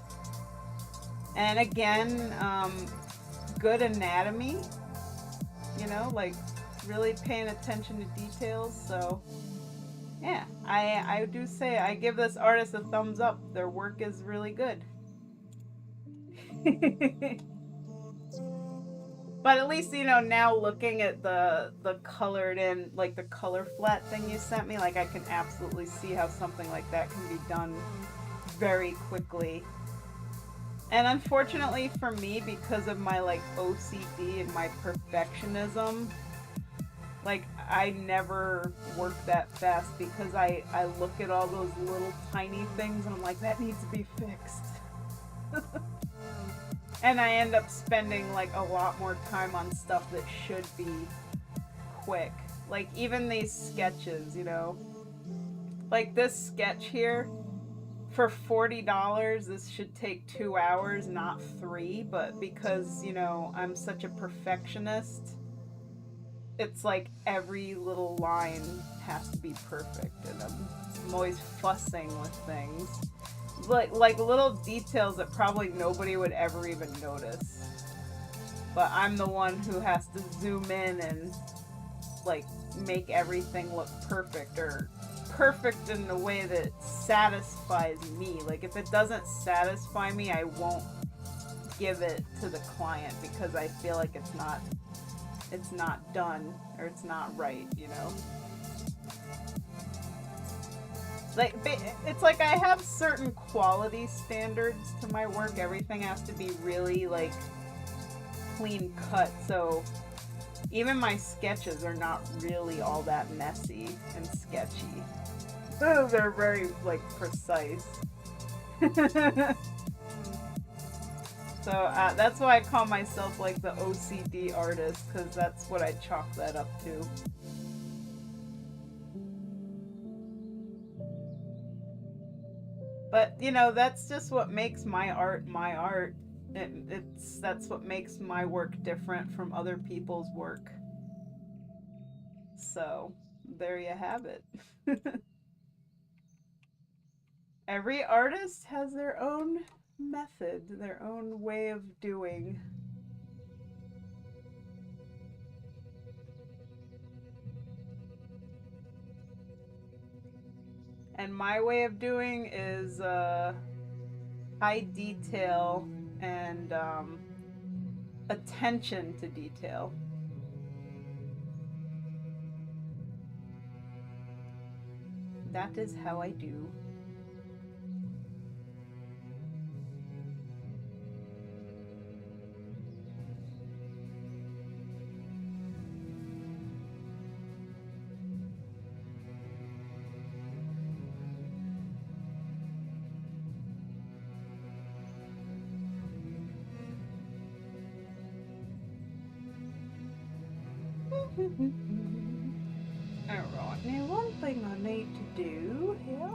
And again, good anatomy, you know, like really paying attention to details. So yeah, I do say I give this artist a thumbs up. Their work is really good. But at least, you know, now looking at the colored in, like the color flat thing you sent me, like I can absolutely see how something like that can be done very quickly. And unfortunately for me, because of my like OCD and my perfectionism, like I never work that fast, because I look at all those little tiny things and I'm like, that needs to be fixed. And I end up spending like a lot more time on stuff that should be quick. Like even these sketches, you know, like this sketch here, for $40, this should take 2 hours, not 3, but because, you know, I'm such a perfectionist, it's like every little line has to be perfect, and I'm always fussing with things. Like little details that probably nobody would ever even notice. But I'm the one who has to zoom in and like make everything look perfect, or perfect in a way that satisfies me. Like if it doesn't satisfy me, I won't give it to the client because I feel like it's not done, or it's not right, you know? Like it's like I have certain quality standards to my work. Everything has to be really like clean cut. So even my sketches are not really all that messy and sketchy. So they're very like precise. So that's why I call myself like the OCD artist, because that's what I chalk that up to. But you know, that's just what makes my art my art. That's what makes my work different from other people's work. So there you have it. Every artist has their own method, their own way of doing. And my way of doing is high detail and attention to detail. That is how I do. Alright, now one thing I need to do here.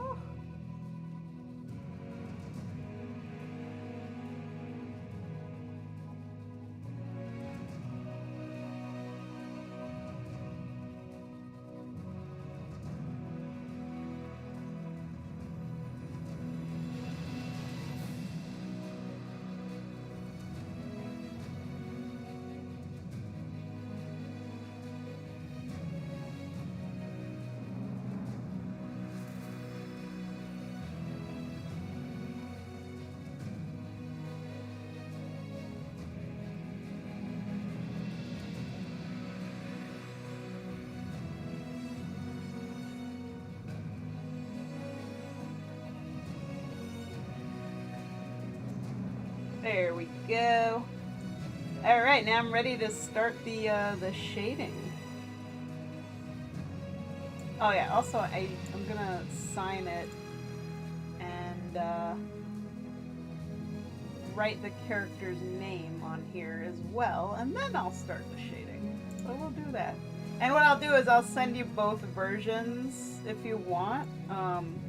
There we go. All right, now I'm ready to start the shading. Oh yeah, also I'm gonna sign it and write the character's name on here as well, and then I'll start the shading. So we'll do that. And what I'll do is I'll send you both versions if you want,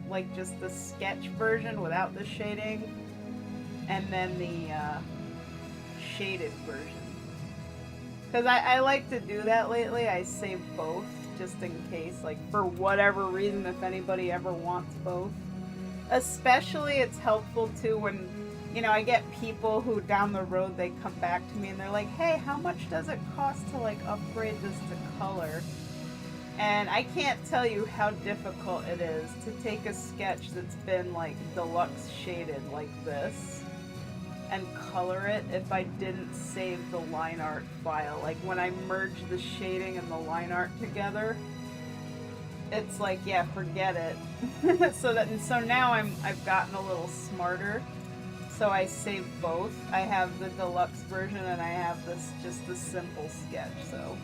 like just the sketch version without the shading, and then the shaded version. Because I like to do that lately. I save both just in case, like for whatever reason, if anybody ever wants both. Especially it's helpful too when, you know, I get people who down the road, they come back to me and they're like, hey, how much does it cost to like upgrade this to color? And I can't tell you how difficult it is to take a sketch that's been like deluxe shaded like this and color it if I didn't save the line art file. Like when I merge the shading and the line art together, it's like, yeah, forget it. So now I've gotten a little smarter. So I save both. I have the deluxe version and I have this just the simple sketch. So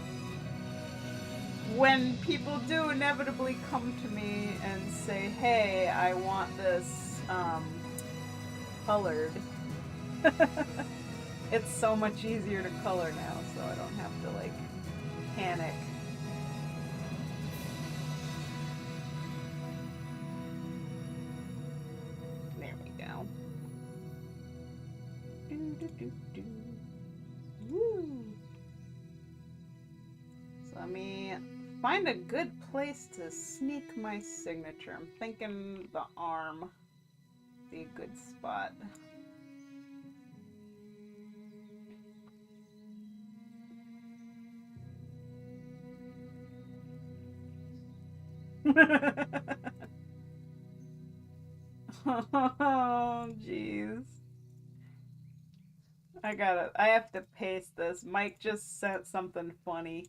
when people do inevitably come to me and say, hey, I want this colored, it's so much easier to color now, so I don't have to like panic. There we go. Woo. So Let me find a good place to sneak my signature. I'm thinking the arm would be a good spot. Oh, jeez. I have to paste this. Mike just sent something funny.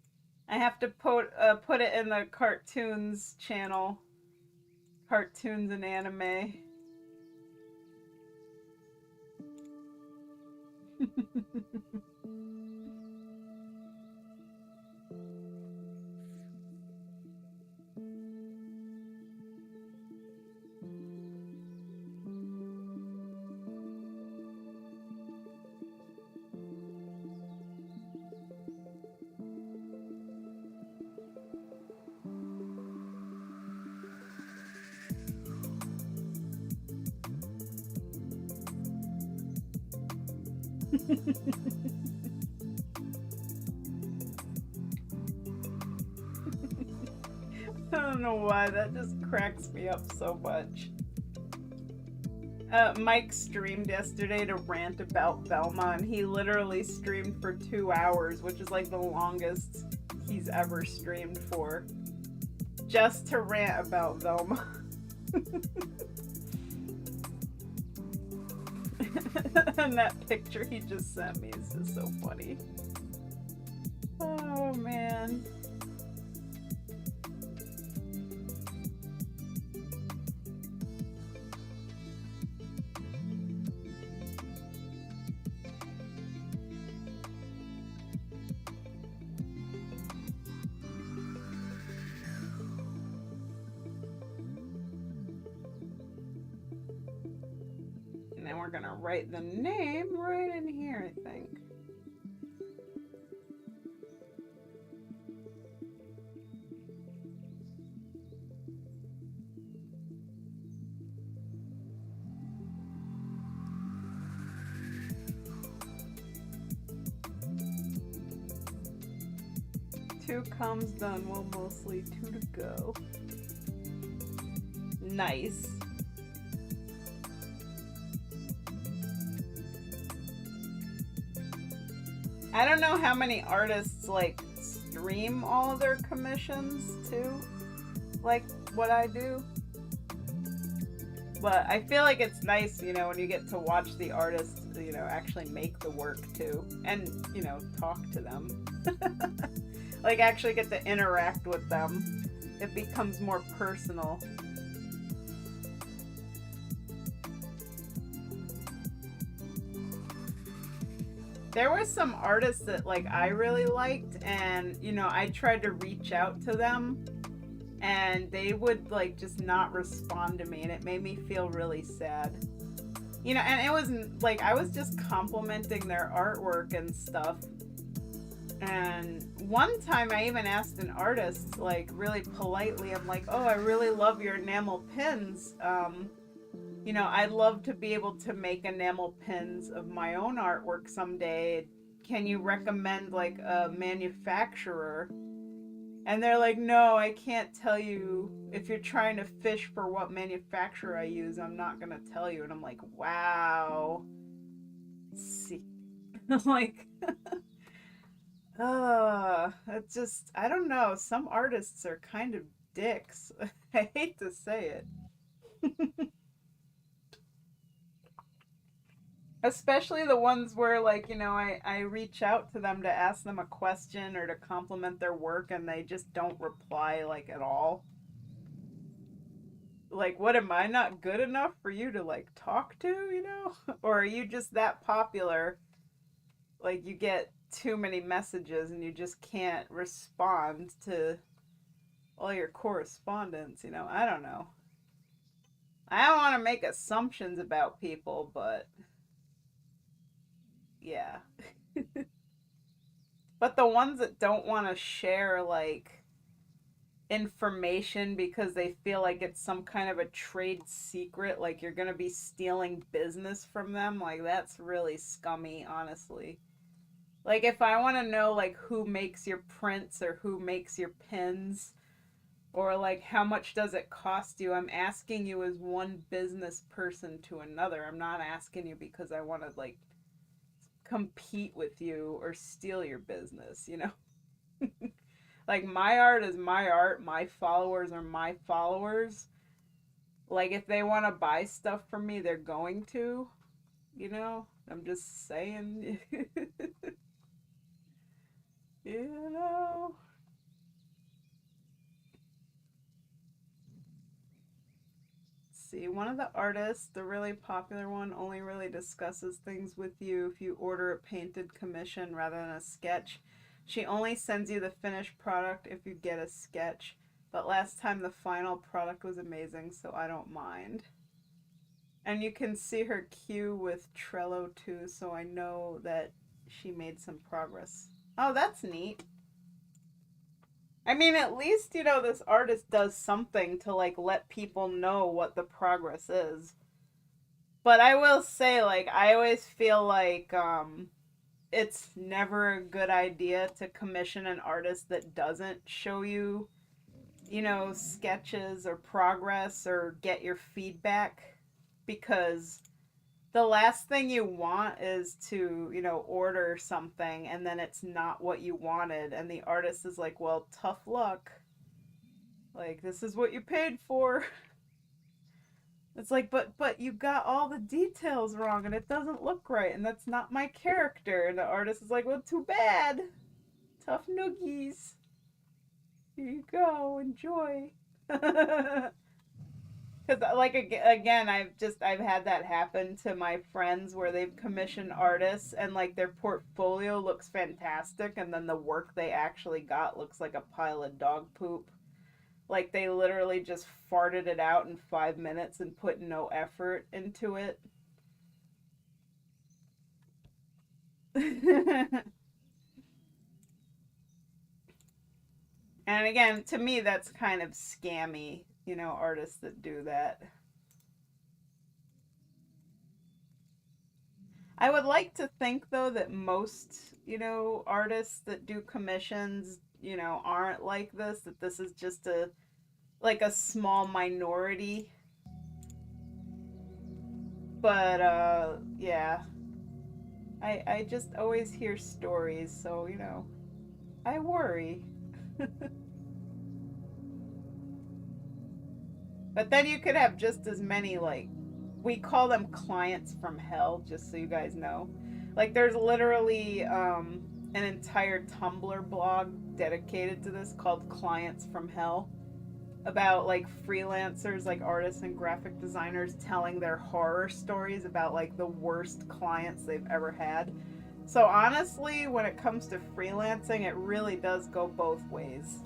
I have to put it in the cartoons channel. Cartoons and anime. I don't know why, that just cracks me up so much. Mike streamed yesterday to rant about Velma, and he literally streamed for 2 hours, which is like the longest he's ever streamed for. Just to rant about Velma. And that picture he just sent me is just so funny. Oh man. And we're gonna write the name right in here, I think. Two comes done, well, mostly 2 to go. Nice. I don't know how many artists like stream all of their commissions too, like what I do. But I feel like it's nice, you know, when you get to watch the artists, you know, actually make the work too, and, you know, talk to them. Like actually get to interact with them. It becomes more personal. There were some artists that like I really liked, and you know, I tried to reach out to them and they would like just not respond to me, and it made me feel really sad. You know, and it wasn't like I was just complimenting their artwork and stuff. And one time I even asked an artist, like really politely, I'm like, oh, I really love your enamel pins. You know, I'd love to be able to make enamel pins of my own artwork someday. Can you recommend like a manufacturer? And they're like, no, I can't tell you. If you're trying to fish for what manufacturer I use, I'm not going to tell you. And I'm like, wow. See. I'm like, it's just, I don't know. Some artists are kind of dicks. I hate to say it. Especially the ones where, like, you know, I reach out to them to ask them a question or to compliment their work and they just don't reply, like, at all. Like, what, am I not good enough for you to, like, talk to, you know? Or are you just that popular, like, you get too many messages and you just can't respond to all your correspondence, you know? I don't know. I don't want to make assumptions about people, but yeah. But the ones that don't want to share, like, information because they feel like it's some kind of a trade secret, like you're going to be stealing business from them, like, that's really scummy, honestly. Like if I want to know like who makes your prints or who makes your pins or like how much does it cost you, I'm asking you as one business person to another. I'm not asking you because I want to like compete with you or steal your business, you know? Like my art is my art, my followers are my followers. Like if they want to buy stuff from me, they're going to, you know? I'm just saying. You know. See, one of the artists, the really popular one, only really discusses things with you if you order a painted commission rather than a sketch. She only sends you the finished product if you get a sketch. But last time the final product was amazing, so I don't mind. And you can see her queue with Trello too, so I know that she made some progress. Oh, that's neat. I mean, at least, you know, this artist does something to, like, let people know what the progress is. But I will say, like, I always feel like it's never a good idea to commission an artist that doesn't show you, you know, sketches or progress or get your feedback. Because the last thing you want is to, you know, order something and then it's not what you wanted. And the artist is like, well, tough luck. Like, this is what you paid for. It's like, but you got all the details wrong and it doesn't look right and that's not my character. And the artist is like, well, too bad. Tough noogies. Here you go. Enjoy. Because like again, I've had that happen to my friends where they've commissioned artists and like their portfolio looks fantastic and then the work they actually got looks like a pile of dog poop. Like they literally just farted it out in 5 minutes and put no effort into it. And again, to me, that's kind of scammy, you know, artists that do that. I would like to think, though, that most, you know, artists that do commissions, you know, aren't like this, that this is just a, like a small minority. But, yeah. I just always hear stories, so, you know, I worry. But then you could have just as many, like, we call them clients from hell, just so you guys know. Like, there's literally an entire Tumblr blog dedicated to this called Clients from Hell about like freelancers, like artists and graphic designers telling their horror stories about like the worst clients they've ever had. So honestly, when it comes to freelancing, it really does go both ways.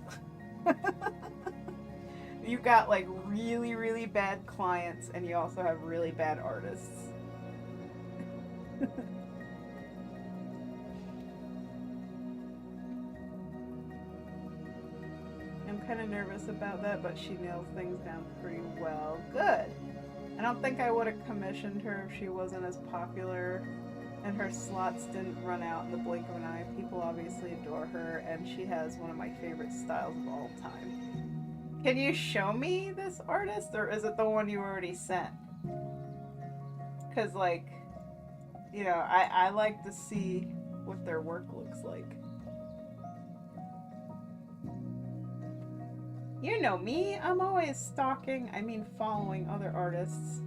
You got like really, really bad clients, and you also have really bad artists. I'm kind of nervous about that, but she nails things down pretty well. Good. I don't think I would have commissioned her if she wasn't as popular and her slots didn't run out in the blink of an eye. People obviously adore her, and she has one of my favorite styles of all time. Can you show me this artist, or is it the one you already sent? Because, like, you know, I like to see what their work looks like. You know me, I'm always stalking, I mean following other artists.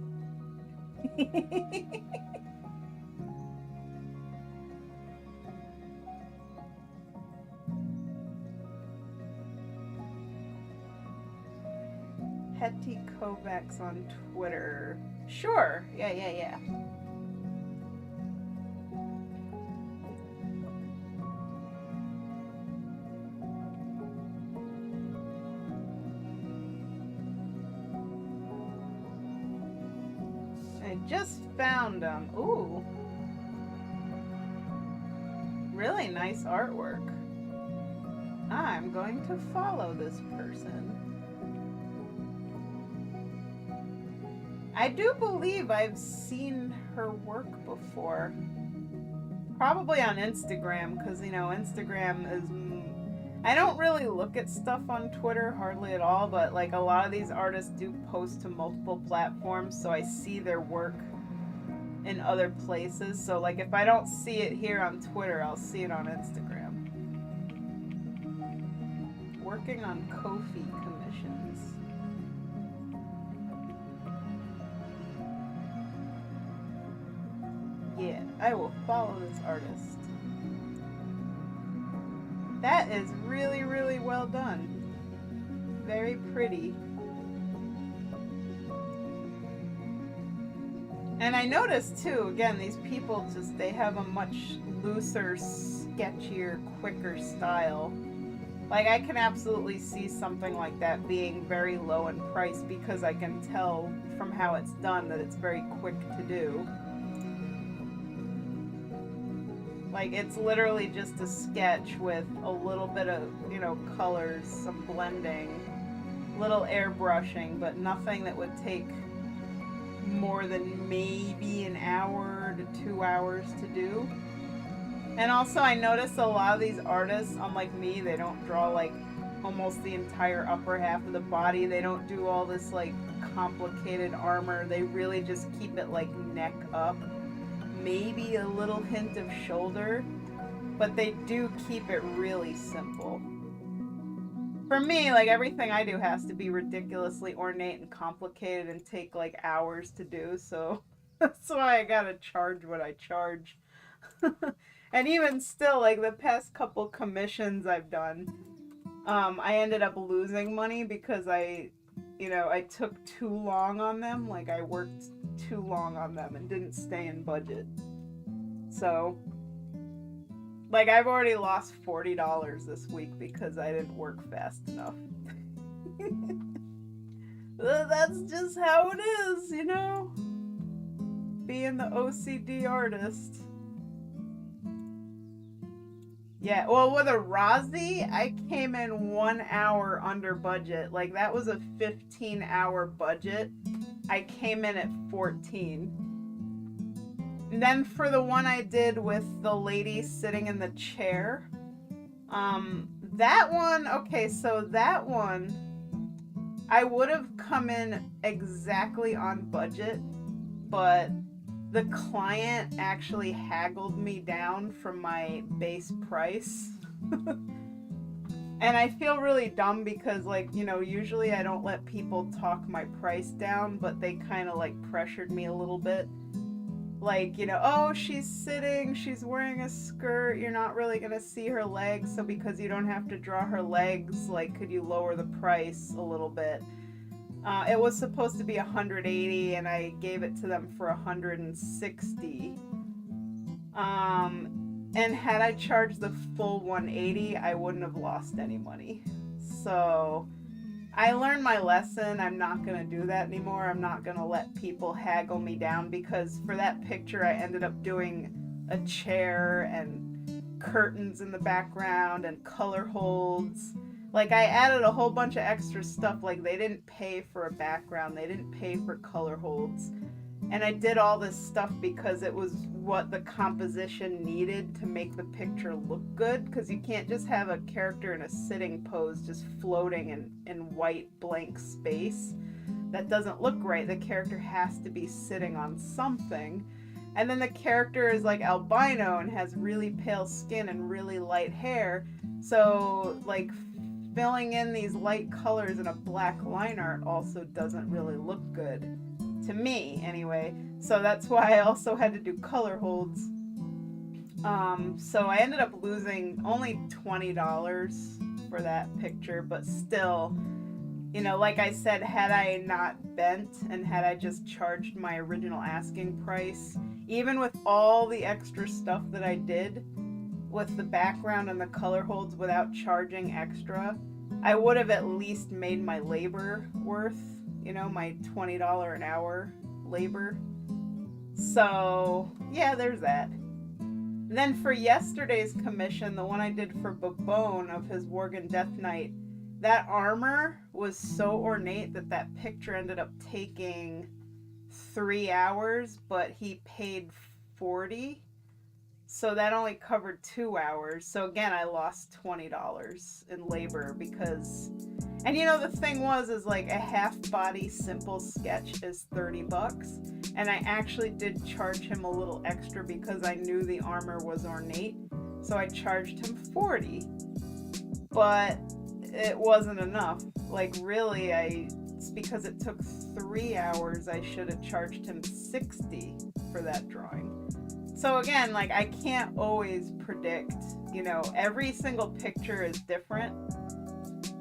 Hetty Kovacs on Twitter. Sure. Yeah. I just found them. Ooh. Really nice artwork. I'm going to follow this person. I do believe I've seen her work before. Probably on Instagram, because, you know, Instagram is... I don't really look at stuff on Twitter, hardly at all, but, like, a lot of these artists do post to multiple platforms, so I see their work in other places. So, like, if I don't see it here on Twitter, I'll see it on Instagram. Working on Ko-fi commissions. Yeah, I will follow this artist. That is really, really well done. Very pretty. And I noticed too, again, these people just, they have a much looser, sketchier, quicker style. Like, I can absolutely see something like that being very low in price because I can tell from how it's done that it's very quick to do. Like, it's literally just a sketch with a little bit of, you know, colors, some blending, little airbrushing, but nothing that would take more than maybe an hour to 2 hours to do. And also, I noticed a lot of these artists, unlike me, they don't draw, like, almost the entire upper half of the body. They don't do all this, like, complicated armor. They really just keep it, like, neck up. Maybe a little hint of shoulder, but they do keep it really simple. For me, like, everything I do has to be ridiculously ornate and complicated and take, like, hours to do, so that's why I gotta charge what I charge. And even still, like, the past couple commissions I've done, I ended up losing money because I took too long on them. Like, I worked too long on them and didn't stay in budget. So, like, I've already lost $40 this week because I didn't work fast enough. That's just how it is, you know? Being the OCD artist. Yeah, well, with a Razi, I came in 1 hour under budget. Like, that was a 15-hour budget. I came in at 14. And then for the one I did with the lady sitting in the chair, that one, okay, so that one, I would have come in exactly on budget, but the client actually haggled me down from my base price. And I feel really dumb because, like, you know, usually I don't let people talk my price down, but they kind of, like, pressured me a little bit. Like, you know, oh, she's sitting, she's wearing a skirt, you're not really gonna see her legs, so because you don't have to draw her legs, like, could you lower the price a little bit? It was supposed to be $180, and I gave it to them for $160. And had I charged the full $180, I wouldn't have lost any money. So I learned my lesson. I'm not going to do that anymore. I'm not going to let people haggle me down, because for that picture I ended up doing a chair and curtains in the background and color holds. Like, I added a whole bunch of extra stuff. Like, they didn't pay for a background, they didn't pay for color holds. And I did all this stuff because it was what the composition needed to make the picture look good. Because you can't just have a character in a sitting pose just floating in white blank space. That doesn't look right. The character has to be sitting on something. And then the character is, like, albino and has really pale skin and really light hair. So, like, filling in these light colors in a black line art also doesn't really look good. To me, anyway. So that's why I also had to do color holds. So I ended up losing only $20 for that picture, but still, you know, like I said, had I not bent and had I just charged my original asking price, even with all the extra stuff that I did with the background and the color holds without charging extra, I would have at least made my labor worth, you know, my $20 an hour labor. So, yeah, there's that. And then for yesterday's commission, the one I did for Babone of his Worgen Death Knight, that armor was so ornate that that picture ended up taking 3 hours, but he paid 40. So that only covered 2 hours. So again, I lost $20 in labor because, and you know, the thing was, is like a half body simple sketch is $30. And I actually did charge him a little extra because I knew the armor was ornate. So I charged him 40, but it wasn't enough. Like really, because it took 3 hours, I should have charged him 60 for that drawing. So again, like I can't always predict, you know, every single picture is different,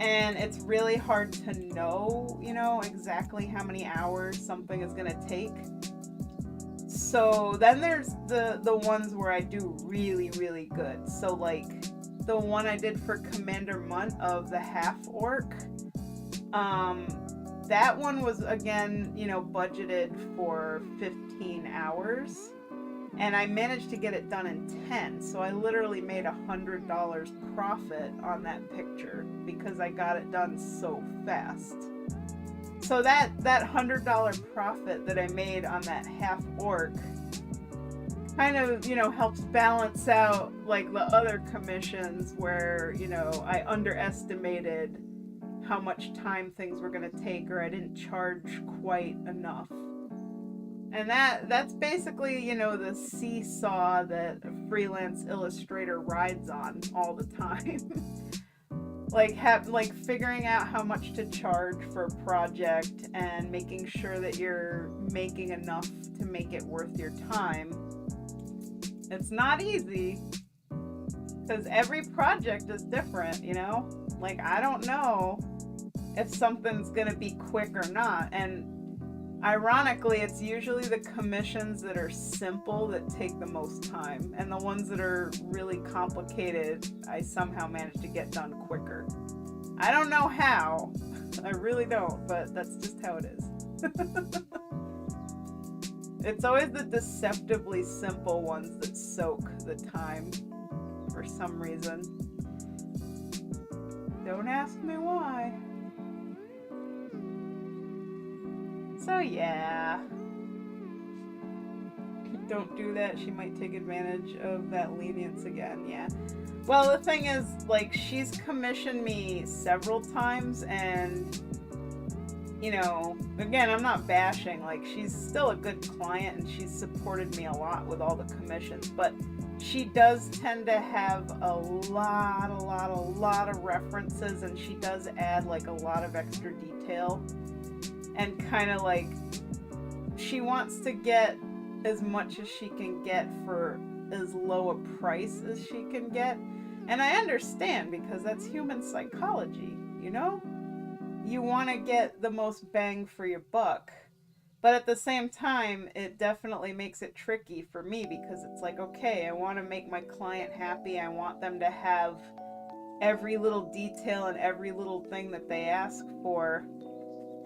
and it's really hard to know, you know, exactly how many hours something is going to take. So then there's the ones where I do really, really good. So like the one I did for Commander Munt of the half orc, that one was, again, you know, budgeted for 15 hours. And I managed to get it done in 10. So I literally made $100 profit on that picture because I got it done so fast. So that $100 profit that I made on that half orc kind of, you know, helps balance out like the other commissions where, you know, I underestimated how much time things were going to take, or I didn't charge quite enough. And that's basically, you know, the seesaw that a freelance illustrator rides on all the time. like figuring out how much to charge for a project and making sure that you're making enough to make it worth your time. It's not easy because every project is different, you know? Like, I don't know if something's going to be quick or not. And ironically, it's usually the commissions that are simple that take the most time, and the ones that are really complicated, I somehow manage to get done quicker. I don't know how. I really don't, but that's just how it is. It's always the deceptively simple ones that soak the time for some reason. Don't ask me why. So yeah, don't do that. She might take advantage of that lenience again. Yeah. Well, the thing is, like, she's commissioned me several times, and, you know, again, I'm not bashing. Like, she's still a good client, and she's supported me a lot with all the commissions, but she does tend to have a lot of references, and she does add, like, a lot of extra detail. And kind of like, she wants to get as much as she can get for as low a price as she can get. And I understand, because that's human psychology, you know? You want to get the most bang for your buck. But at the same time, it definitely makes it tricky for me, because it's like, okay, I want to make my client happy. I want them to have every little detail and every little thing that they ask for,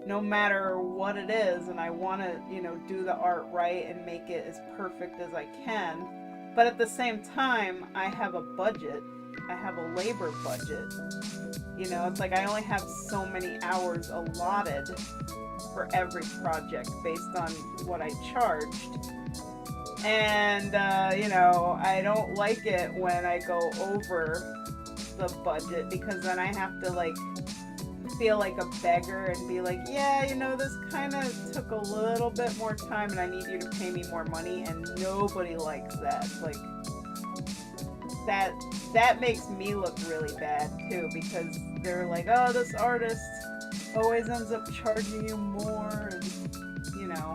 no matter what it is, and I want to, you know, do the art right and make it as perfect as I can. But at the same time, I have a budget. I have a labor budget. You know, it's like I only have so many hours allotted for every project based on what I charged. And, you know, I don't like it when I go over the budget, because then I have to, like, feel like a beggar and be like, yeah, you know, this kind of took a little bit more time and I need you to pay me more money, and nobody likes that. Like, that makes me look really bad too, because they're like, oh, this artist always ends up charging you more, and, you know.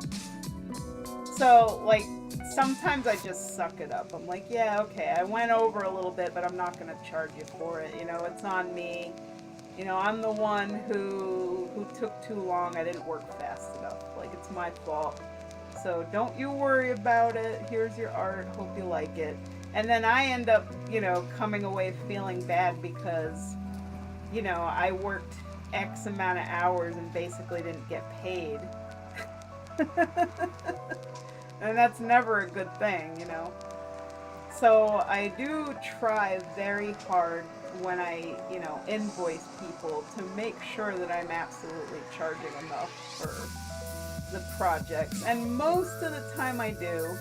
So, like, sometimes I just suck it up. I'm like, yeah, okay, I went over a little bit, but I'm not going to charge you for it. You know, it's on me. You know, I'm the one who took too long. I didn't work fast enough. Like, it's my fault. So don't you worry about it. Here's your art. Hope you like it. And then I end up, you know, coming away feeling bad because, you know, I worked X amount of hours and basically didn't get paid. And that's never a good thing, you know. So I do try very hard when I, you know, invoice people to make sure that I'm absolutely charging enough for the projects. And most of the time I do.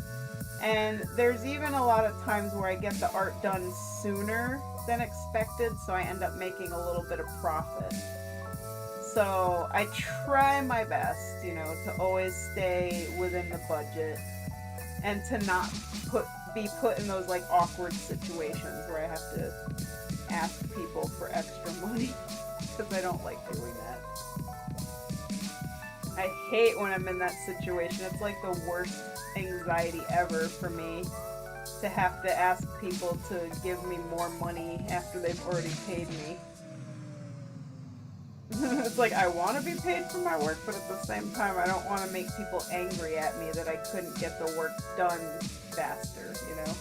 And there's even a lot of times where I get the art done sooner than expected, so I end up making a little bit of profit. So I try my best, you know, to always stay within the budget and to not be put in those like awkward situations where I have to ask people for extra money because I don't like doing that. I hate when I'm in that situation. It's like the worst anxiety ever for me to have to ask people to give me more money after they've already paid me. It's like I want to be paid for my work, but at the same time I don't want to make people angry at me that I couldn't get the work done faster, you know?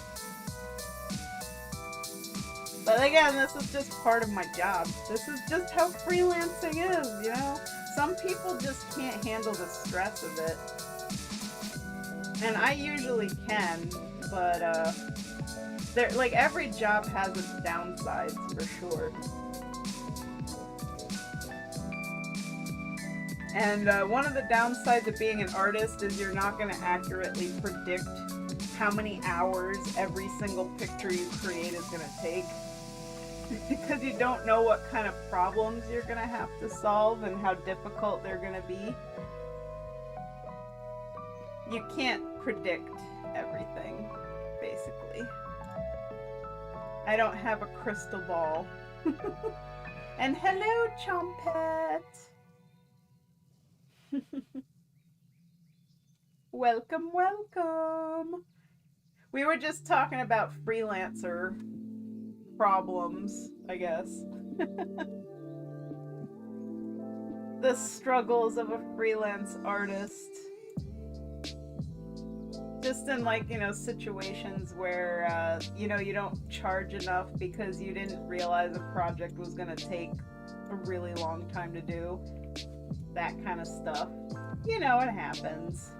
But again, this is just part of my job. This is just how freelancing is, you know? Some people just can't handle the stress of it. And I usually can, but like every job has its downsides for sure. And one of the downsides of being an artist is you're not going to accurately predict how many hours every single picture you create is going to take. Because you don't know what kind of problems you're going to have to solve and how difficult they're going to be. You can't predict everything, basically. I don't have a crystal ball. And hello, Chompet! Welcome, welcome! We were just talking about freelancer problems, I guess. The struggles of a freelance artist. Just in like, you know, situations where, you know, you don't charge enough because you didn't realize a project was going to take a really long time to do. That kind of stuff. You know, it happens.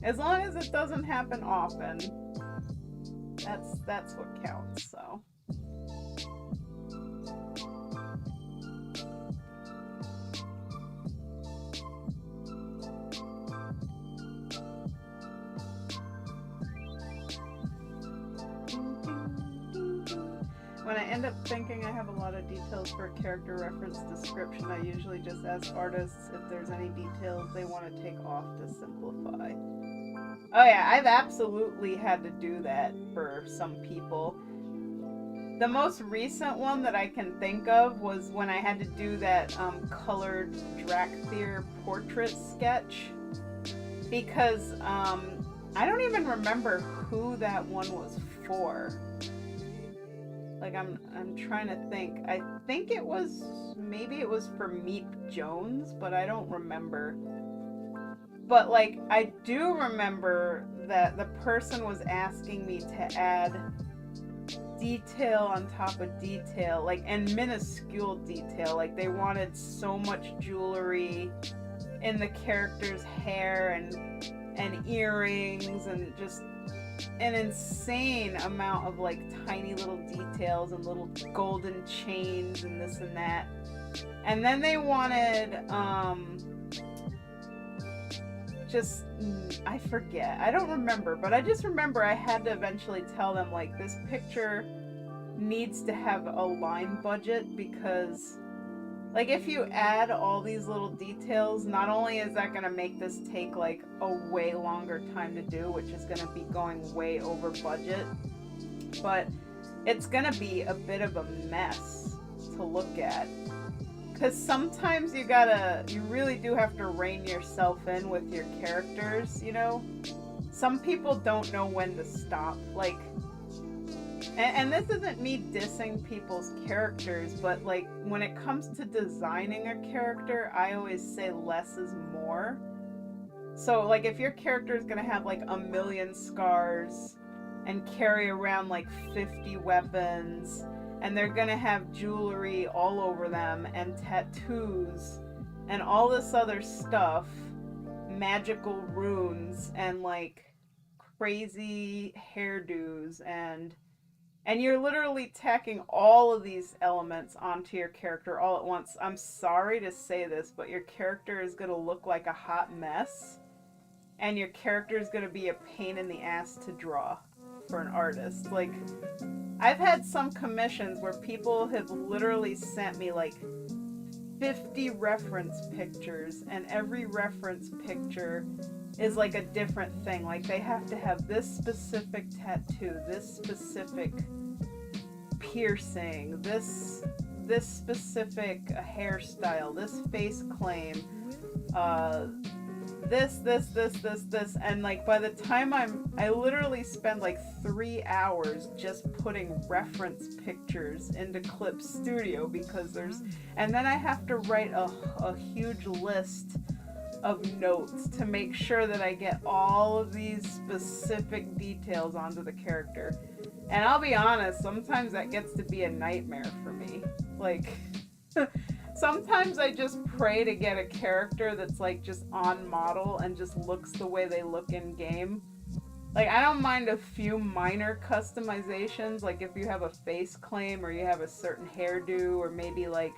As long as it doesn't happen often, that's what counts, so. When I end up thinking I have a lot of details for a character reference description, I usually just ask artists if there's any details they want to take off to simplify. Oh yeah, I've absolutely had to do that for some people. The most recent one that I can think of was when I had to do that colored Drakthir portrait sketch. Because I don't even remember who that one was for. Like I'm trying to think. I think it was, maybe it was for Meep Jones, but I don't remember. But like I do remember that the person was asking me to add detail on top of detail, like, and minuscule detail. Like they wanted so much jewelry in the character's hair and earrings and just an insane amount of like tiny little details and little golden chains and this and that. And then they wanted just, I forget, I don't remember, but I just remember I had to eventually tell them like this picture needs to have a line budget, because like if you add all these little details, not only is that going to make this take like a way longer time to do, which is going to be going way over budget, but it's going to be a bit of a mess to look at. Because sometimes you really do have to rein yourself in with your characters, you know? Some people don't know when to stop. Like, and this isn't me dissing people's characters, but like when it comes to designing a character, I always say less is more. So like if your character is gonna have like 1,000,000 scars and carry around like 50 weapons, and they're gonna have jewelry all over them and tattoos and all this other stuff, magical runes and like crazy hairdos, and you're literally tacking all of these elements onto your character all at once. I'm sorry to say this, but your character is going to look like a hot mess. and your character is going to be a pain in the ass to draw for an artist. Like, I've had some commissions where people have literally sent me like 50 reference pictures, and every reference picture is like a different thing. Like, they have to have this specific tattoo, this specific piercing, this specific hairstyle, this face claim, this, and like by the time I literally spend like 3 hours just putting reference pictures into Clip Studio, because and then I have to write a huge list of notes to make sure that I get all of these specific details onto the character. And I'll be honest, sometimes that gets to be a nightmare for me. Like, sometimes I just pray to get a character that's like just on model and just looks the way they look in game. Like, I don't mind a few minor customizations, like if you have a face claim or you have a certain hairdo or maybe like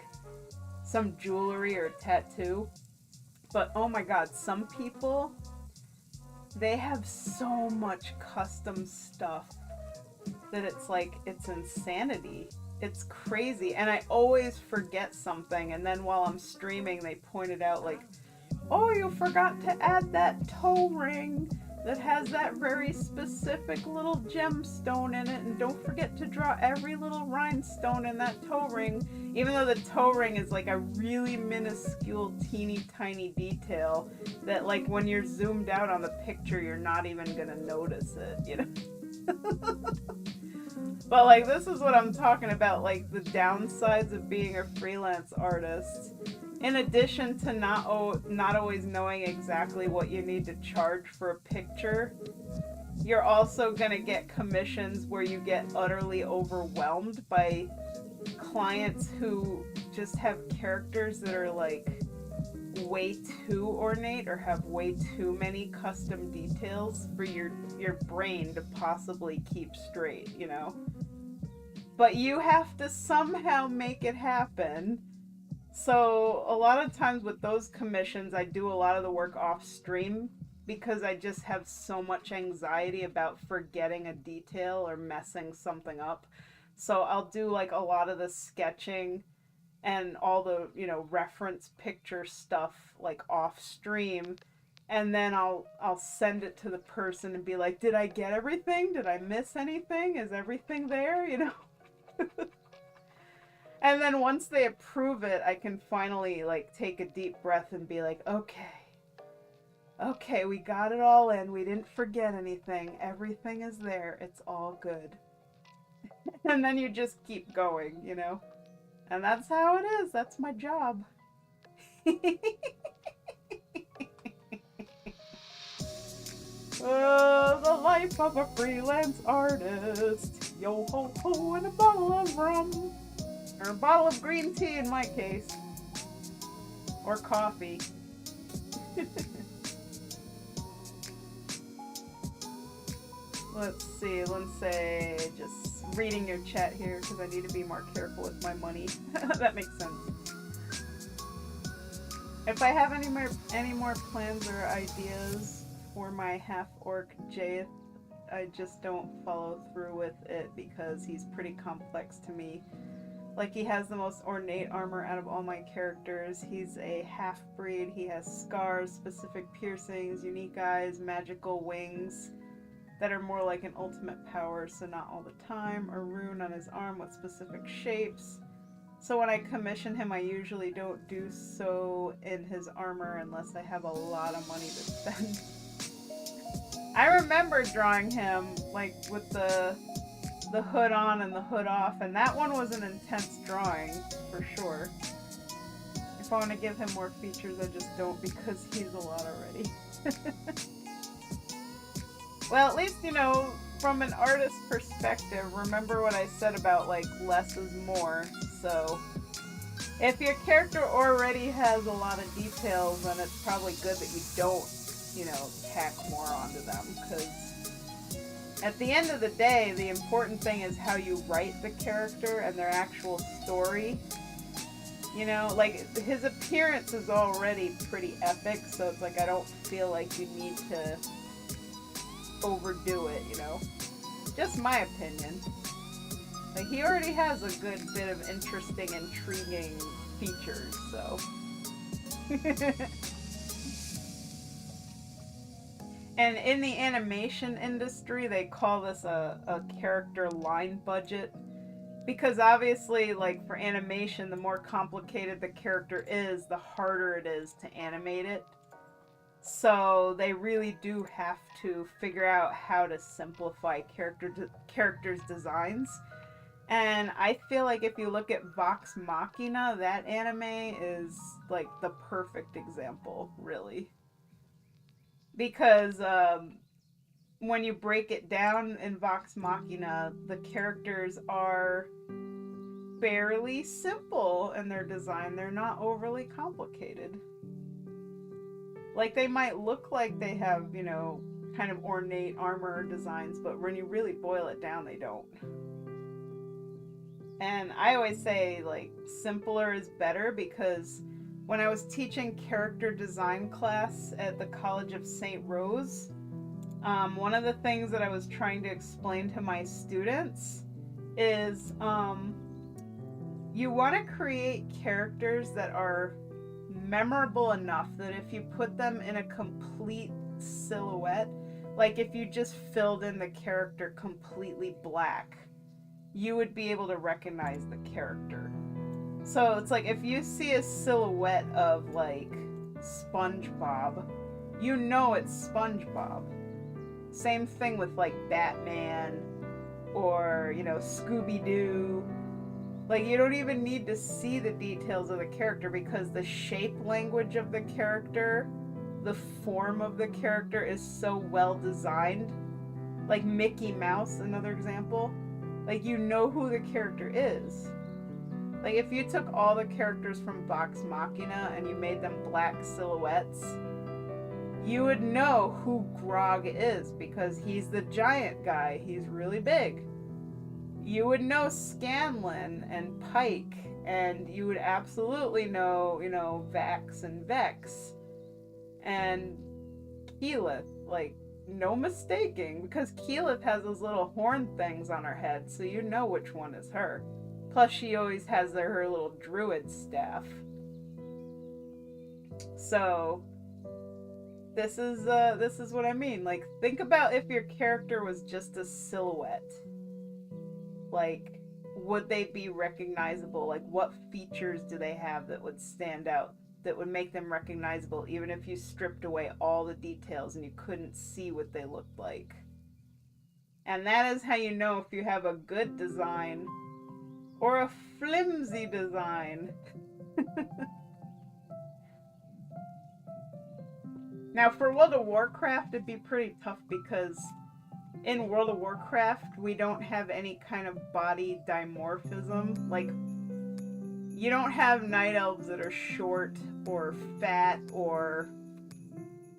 some jewelry or a tattoo. But oh my god, some people, they have so much custom stuff that it's like, it's insanity. It's crazy. And I always forget something, and then while I'm streaming they pointed out like, oh, you forgot to add that toe ring that has that very specific little gemstone in it, and don't forget to draw every little rhinestone in that toe ring, even though the toe ring is like a really minuscule teeny tiny detail that like when you're zoomed out on the picture you're not even gonna notice it, you know. But like, this is what I'm talking about, like the downsides of being a freelance artist. In addition to not always knowing exactly what you need to charge for a picture, you're also going to get commissions where you get utterly overwhelmed by clients who just have characters that are like way too ornate or have way too many custom details for your brain to possibly keep straight, you know? But you have to somehow make it happen. So a lot of times with those commissions, I do a lot of the work off stream because I just have so much anxiety about forgetting a detail or messing something up. So I'll do like a lot of the sketching and all the, you know, reference picture stuff like off stream. And then I'll send it to the person and be like, did I get everything? Did I miss anything? Is everything there? You know? And then once they approve it, I can finally like take a deep breath and be like, okay, we got it all in. We didn't forget anything. Everything is there. It's all good. And then you just keep going, you know? And that's how it is. That's my job. The life of a freelance artist. Yo ho ho, and a bottle of rum. Or a bottle of green tea in my case. Or coffee. Let's see, Lindsay, just reading your chat here because I need to be more careful with my money. That makes sense. If I have any more plans or ideas for my half-orc Jaith, I just don't follow through with it because he's pretty complex to me. Like, he has the most ornate armor out of all my characters. He's a half-breed. He has scars, specific piercings, unique eyes, magical wings that are more like an ultimate power, so not all the time. A rune on his arm with specific shapes. So when I commission him, I usually don't do so in his armor unless I have a lot of money to spend. I remember drawing him like with the hood on and the hood off, and that one was an intense drawing for sure. If I want to give him more features, I just don't because he's a lot already. Well, at least, you know, from an artist's perspective, remember what I said about like less is more. So if your character already has a lot of details, then it's probably good that you don't, you know, tack more onto them, because at the end of the day, the important thing is how you write the character and their actual story. You know, like, his appearance is already pretty epic, so it's like I don't feel like you need to overdo it, you know? Just my opinion. Like, he already has a good bit of interesting, intriguing features, so. And in the animation industry, they call this a character line budget. Because obviously, like, for animation, the more complicated the character is, the harder it is to animate it. So they really do have to figure out how to simplify characters' designs. And I feel like if you look at Vox Machina, that anime is like the perfect example, really. Because when you break it down in Vox Machina, the characters are fairly simple in their design. They're not overly complicated. Like, they might look like they have, you know, kind of ornate armor designs, but when you really boil it down, they don't. And I always say, like, simpler is better, because when I was teaching character design class at the College of St. Rose, one of the things that I was trying to explain to my students is you want to create characters that are memorable enough that if you put them in a complete silhouette, like if you just filled in the character completely black, you would be able to recognize the character. So it's like if you see a silhouette of like SpongeBob, you know it's SpongeBob. Same thing with like Batman or, you know, Scooby-Doo. Like, you don't even need to see the details of the character, because the shape language of the character, the form of the character is so well designed. Like Mickey Mouse, another example. Like, you know who the character is. Like, if you took all the characters from Vox Machina and you made them black silhouettes, you would know who Grog is, because he's the giant guy. He's really big. You would know Scanlan and Pike, and you would absolutely know, you know, Vax and Vex. And Keyleth, like, no mistaking, because Keyleth has those little horn things on her head, so you know which one is her. Plus, she always has her little druid staff. So, this is what I mean. Like, think about if your character was just a silhouette. Like, would they be recognizable? Like, what features do they have that would stand out, that would make them recognizable, even if you stripped away all the details and you couldn't see what they looked like? And that is how you know if you have a good design or a flimsy design. Now, for World of Warcraft, it'd be pretty tough, because in World of Warcraft, we don't have any kind of body dimorphism. Like, you don't have night elves that are short or fat or,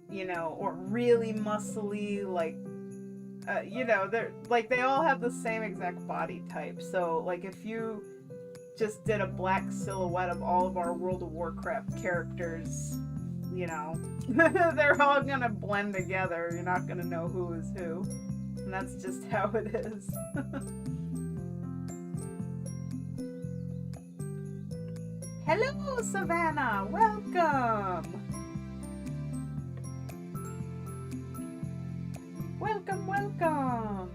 you know, or really muscly. Like, you know, they're like, they all have the same exact body type. So, like, if you just did a black silhouette of all of our World of Warcraft characters, you know, they're all gonna blend together. You're not gonna know who is who. And that's just how it is. Hello, Savannah! Welcome! Welcome, welcome!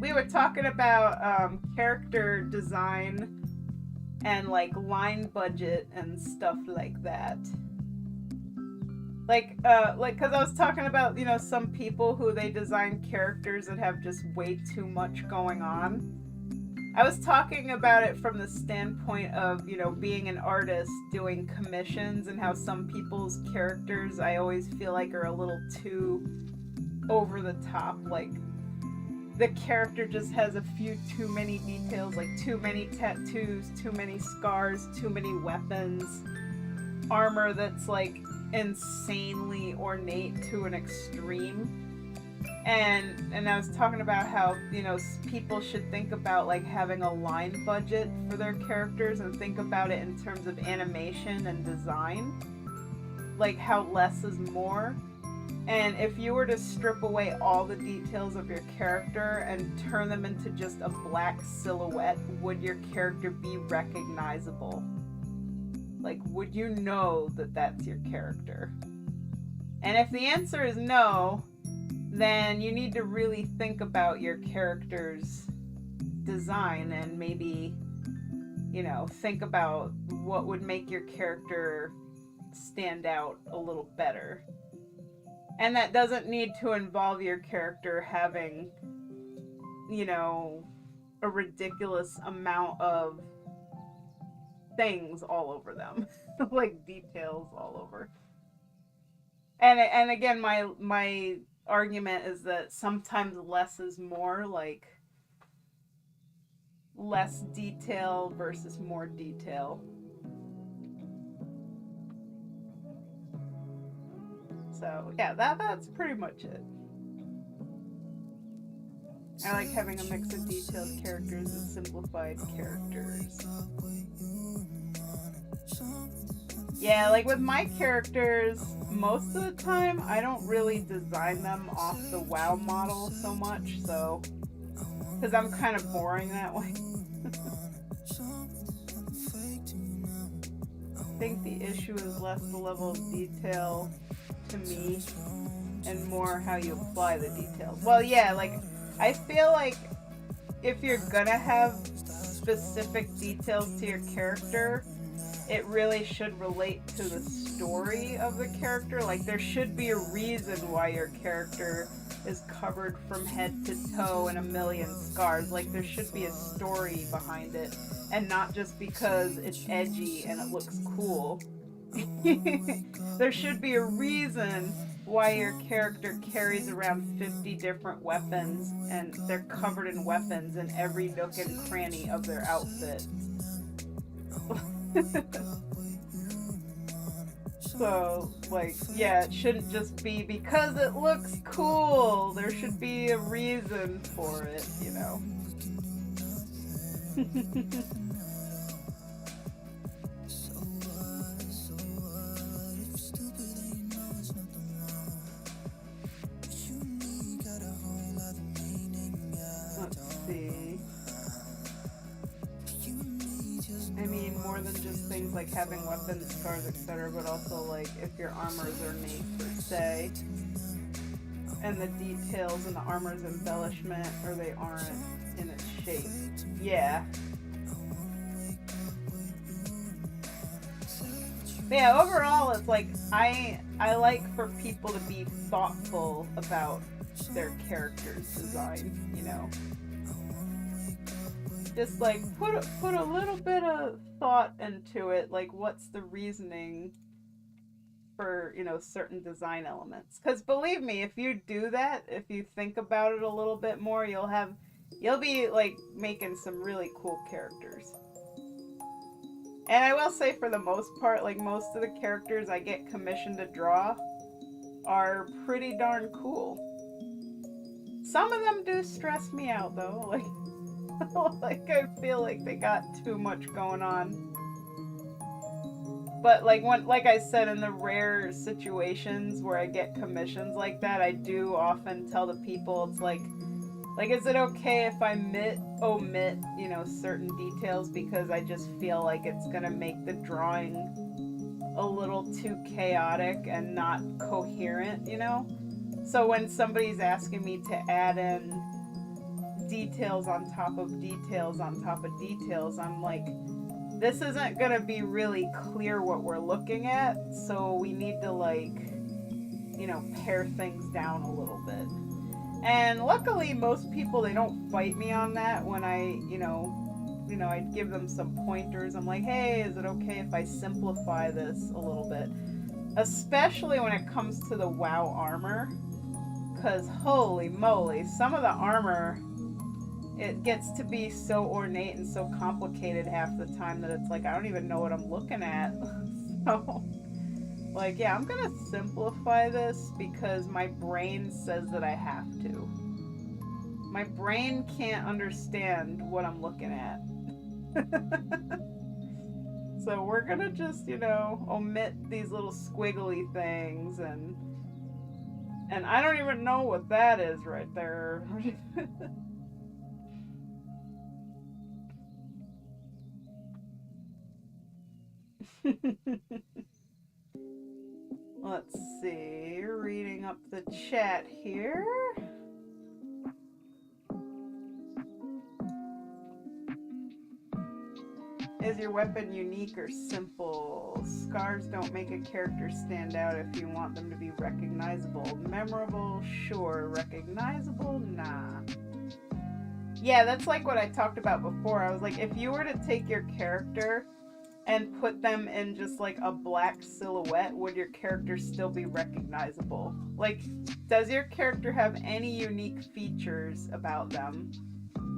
We were talking about character design and like line budget and stuff like that. Like, cause I was talking about, you know, some people who they design characters that have just way too much going on. I was talking about it from the standpoint of, you know, being an artist doing commissions, and how some people's characters I always feel like are a little too over the top. Like, the character just has a few too many details, like too many tattoos, too many scars, too many weapons, armor that's like insanely ornate to an extreme. And I was talking about how, you know, people should think about like having a line budget for their characters and think about it in terms of animation and design, like how less is more. And if you were to strip away all the details of your character and turn them into just a black silhouette, would your character be recognizable? Like, would you know that that's your character? And if the answer is no, then you need to really think about your character's design and maybe, you know, think about what would make your character stand out a little better. And that doesn't need to involve your character having, you know, a ridiculous amount of things all over them. Like details all over. And again, my argument is that sometimes less is more, like less detail versus more detail. So yeah, that's pretty much it. I like having a mix of detailed characters and simplified characters. Yeah, like with my characters, most of the time I don't really design them off the WoW model so much, so because I'm kind of boring that way. I think the issue is less the level of detail to me and more how you apply the details. Well, yeah, like I feel like if you're gonna have specific details to your character, it really should relate to the story of the character. Like there should be a reason why your character is covered from head to toe in a million scars. Like there should be a story behind it, and not just because it's edgy and it looks cool. There should be a reason why your character carries around 50 different weapons and they're covered in weapons in every nook and cranny of their outfit. So, like, yeah, it shouldn't just be because it looks cool. There should be a reason for it, you know. I mean, more than just things like having weapons, scars, etc., but also like if your armors are ornate per se, and the details in the armor's embellishment, or they aren't in its shape. Yeah. But yeah, overall, it's like I like for people to be thoughtful about their character's design, you know. Just like put a little bit of thought into it, like what's the reasoning for, you know, certain design elements. Because believe me, if you do that, if you think about it a little bit more, you'll be like making some really cool characters. And I will say, for the most part, like most of the characters I get commissioned to draw are pretty darn cool. Some of them do stress me out though, like like I feel like they got too much going on. But like I said, in the rare situations where I get commissions like that, I do often tell the people, it's like is it okay if I omit, you know, certain details, because I just feel like it's gonna make the drawing a little too chaotic and not coherent, you know? So when somebody's asking me to add in details on top of details on top of details, I'm like, this isn't gonna be really clear what we're looking at, so we need to, like, you know, pare things down a little bit. And luckily most people, they don't fight me on that when I, you know, I give them some pointers. I'm like, hey, is it okay if I simplify this a little bit? Especially when it comes to the WoW armor, because holy moly, some of the armor, it gets to be so ornate and so complicated half the time that it's like I don't even know what I'm looking at. So Like, yeah, I'm gonna simplify this because my brain says that I have to. My brain can't understand what I'm looking at. So we're gonna just, you know, omit these little squiggly things, and I don't even know what that is right there. Let's see, reading up the chat here. Is your weapon unique or simple? Scars don't make a character stand out if you want them to be recognizable. Memorable, sure. Recognizable, nah. Yeah, that's like what I talked about before. I was like, if you were to take your character and put them in just like a black silhouette, would your character still be recognizable? Like, does your character have any unique features about them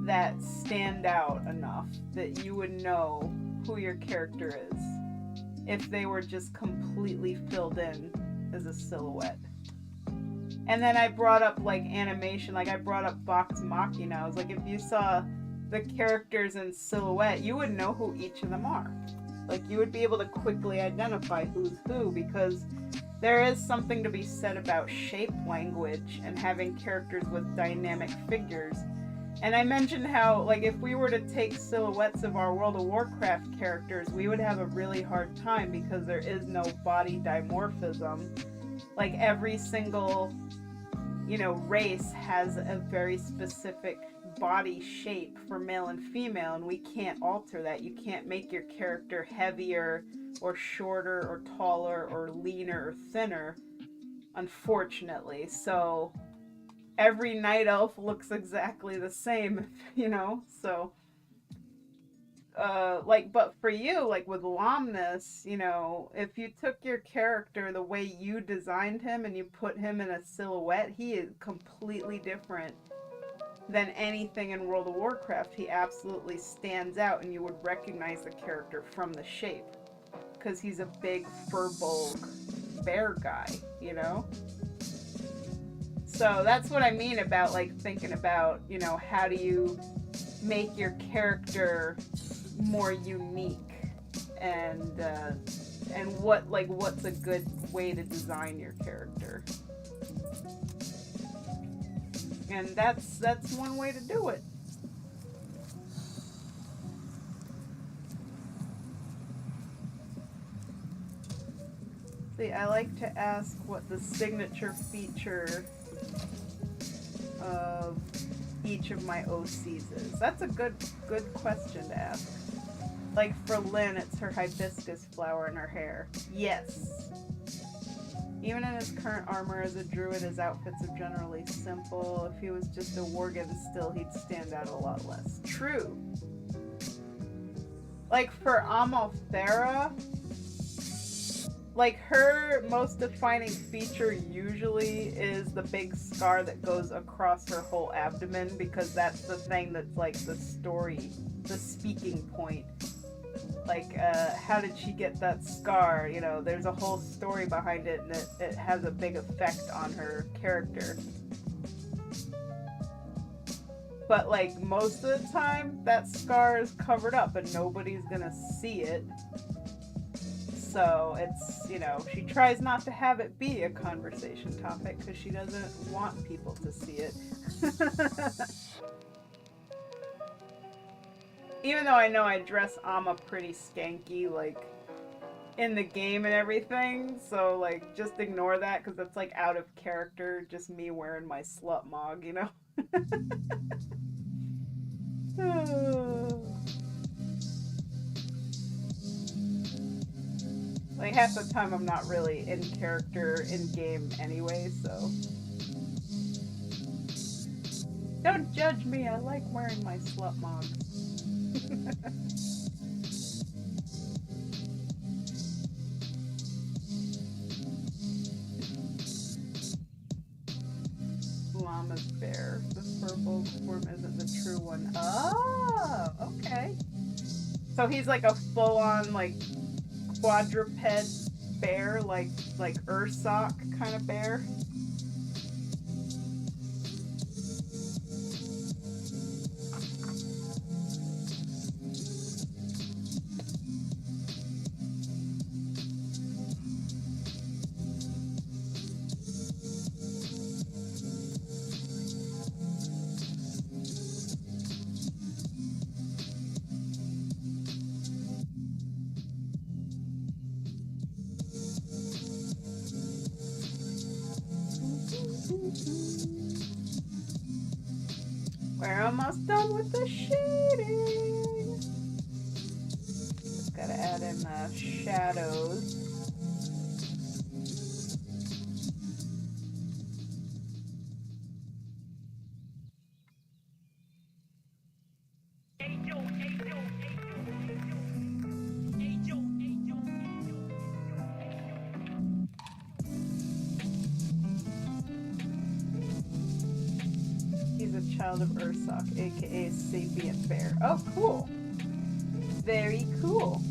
that stand out enough that you would know who your character is if they were just completely filled in as a silhouette? And then I brought up like animation, like I brought up Vox Machina. I was like, if you saw the characters in silhouette, you would know who each of them are. Like, you would be able to quickly identify who's who, because there is something to be said about shape language and having characters with dynamic figures. And I mentioned how, like, if we were to take silhouettes of our World of Warcraft characters, we would have a really hard time because there is no body dimorphism. Like, every single, you know, race has a very specific body shape for male and female, and we can't alter that. You can't make your character heavier or shorter or taller or leaner or thinner, unfortunately. So every night elf looks exactly the same, you know? So, like, but for you, like with Lomnus, you know, if you took your character the way you designed him and you put him in a silhouette, he is completely different than anything in World of Warcraft. He absolutely stands out, and you would recognize the character from the shape, because he's a big fur-bulk bear guy, you know? So that's what I mean about, like, thinking about, you know, how do you make your character more unique, and what, like, what's a good way to design your character. And that's one way to do it. See, I like to ask what the signature feature of each of my OCs is. That's a good question to ask. Like for Lynn, it's her hibiscus flower in her hair. Yes. Even in his current armor as a druid, his outfits are generally simple. If he was just a worgen still, he'd stand out a lot less. True. Like for Amalthera, like her most defining feature usually is the big scar that goes across her whole abdomen, because that's the thing that's like the story, the speaking point. Like, how did she get that scar? You know, there's a whole story behind it, and it has a big effect on her character. But, like, most of the time, that scar is covered up, and nobody's gonna see it. So, it's, you know, she tries not to have it be a conversation topic, because she doesn't want people to see it. Even though I know I dress Amma pretty skanky, like, in the game and everything, so, like, just ignore that, because that's, like, out of character, just me wearing my slut mog, you know? Like, half the time I'm not really in character in-game anyway, so... Don't judge me, I like wearing my slut mog. Llama's bear. The fur-bulk form isn't the true one. Oh, okay. So he's like a full-on, like, quadruped bear, like Ursoc kind of bear. We're almost done with the shading. Just gotta add in the shadows. He's a child of Ursoc, aka Sapient Bear. Oh, cool. Very cool.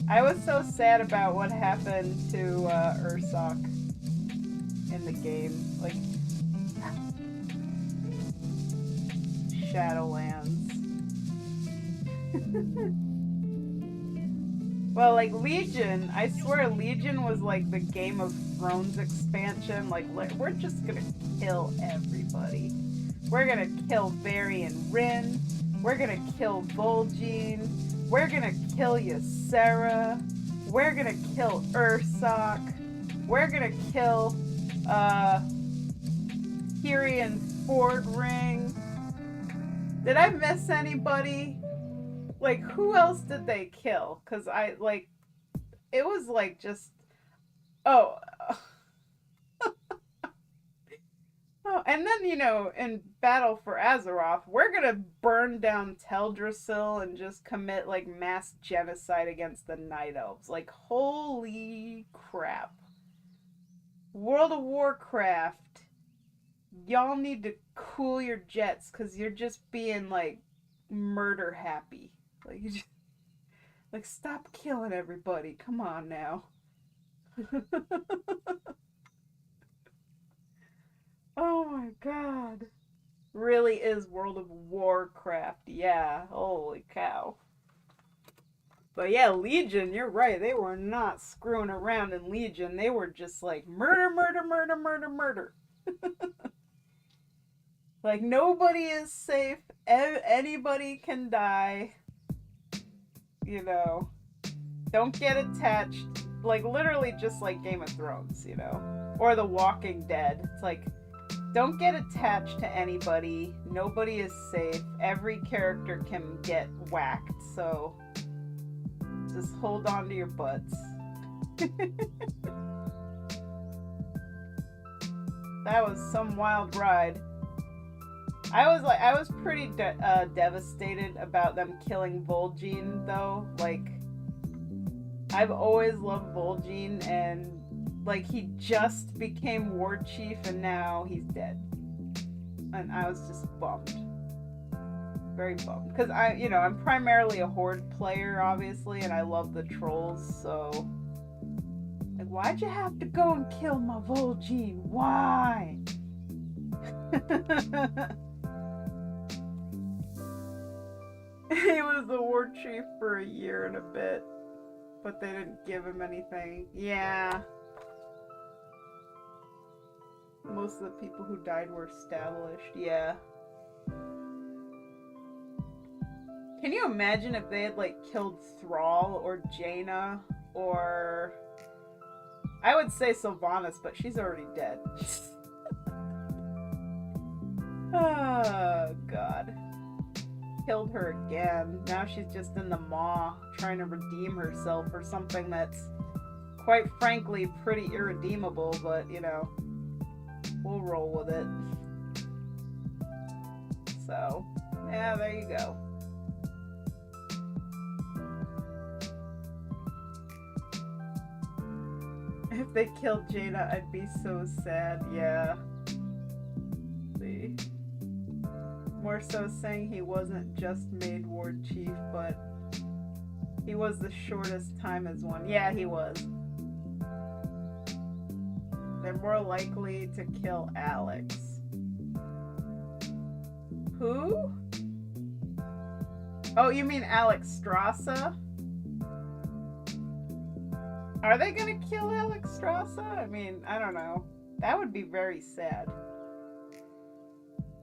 I was so sad about what happened to Ursoc in the game. Like, Shadowlands. Well, like Legion, I swear Legion was like the Game of Thrones expansion. Like, we're just gonna kill everybody. We're gonna kill Varian Rin. We're gonna kill Vol'jin. We're gonna kill Ysera. We're gonna kill Ursoc. We're gonna kill Tyrion Fordring. Did I miss anybody? Like, who else did they kill? Because it was like just, oh. Oh, and then, you know, in Battle for Azeroth, we're gonna burn down Teldrassil and just commit, like, mass genocide against the Night Elves. Like, holy crap. World of Warcraft, y'all need to cool your jets, because you're just being, like, murder happy. Like, you just, like, stop killing everybody. Come on now. Oh my god. Really is World of Warcraft. Yeah, holy cow. But yeah, Legion, you're right. They were not screwing around in Legion. They were just like murder, murder, murder, murder, murder. Like, nobody is safe. Anybody can die. You know. Don't get attached. Like, literally just like Game of Thrones, you know. Or The Walking Dead. It's like, don't get attached to anybody. Nobody is safe. Every character can get whacked, so just hold on to your butts. That was some wild ride. I was pretty devastated about them killing Vol'jin, though. Like, I've always loved Vol'jin, and like, he just became war chief and now he's dead. And I was just bummed. Very bummed. Because I'm primarily a Horde player, obviously, and I love the trolls, so. Like, why'd you have to go and kill my Vol'jin? Why? He was the war chief for a year and a bit. But they didn't give him anything. Yeah. Most of the people who died were established. Yeah. Can you imagine if they had, like, killed Thrall or Jaina or... I would say Sylvanas, but she's already dead. Oh, God. Killed her again. Now she's just in the maw, trying to redeem herself for something that's, quite frankly, pretty irredeemable, but, you know... We'll roll with it. So, yeah, there you go. If they killed Jaina, I'd be so sad. Yeah. Let's see. More so saying he wasn't just made war chief, but He was the shortest time as one. Yeah, he was. They're more likely to kill Alex. Who? Oh, you mean Alex Strasza? Are they gonna kill Alex Strasza? I mean, I don't know. That would be very sad.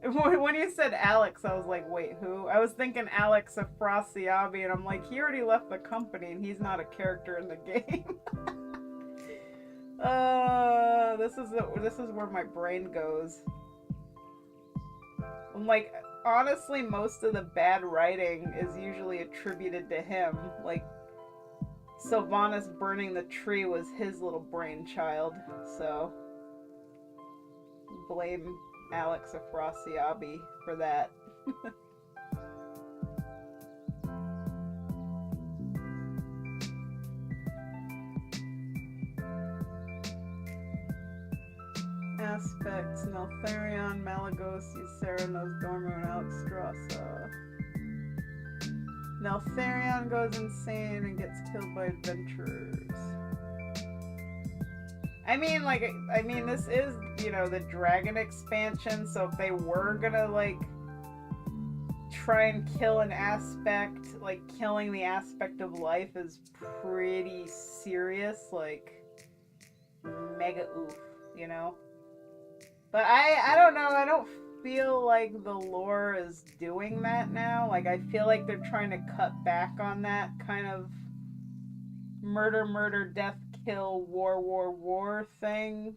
When you said Alex, I was like, wait, who? I was thinking Alex Afrasiabi, and I'm like, he already left the company, and he's not a character in the game. This is where my brain goes. I'm like, honestly, most of the bad writing is usually attributed to him. Like, Sylvanas burning the tree was his little brainchild, so blame Alex Afrasiabi for that. Aspects: Neltharion, Malagos, Ysera, Nosdormu, and Alex Strasza. Neltharion goes insane and gets killed by adventurers. I mean, this is, the dragon expansion, so if they were gonna, try and kill an aspect, killing the aspect of life is pretty serious, mega oof, But I don't know, I don't feel like the lore is doing that now. I feel like they're trying to cut back on that kind of murder, death, kill, war thing.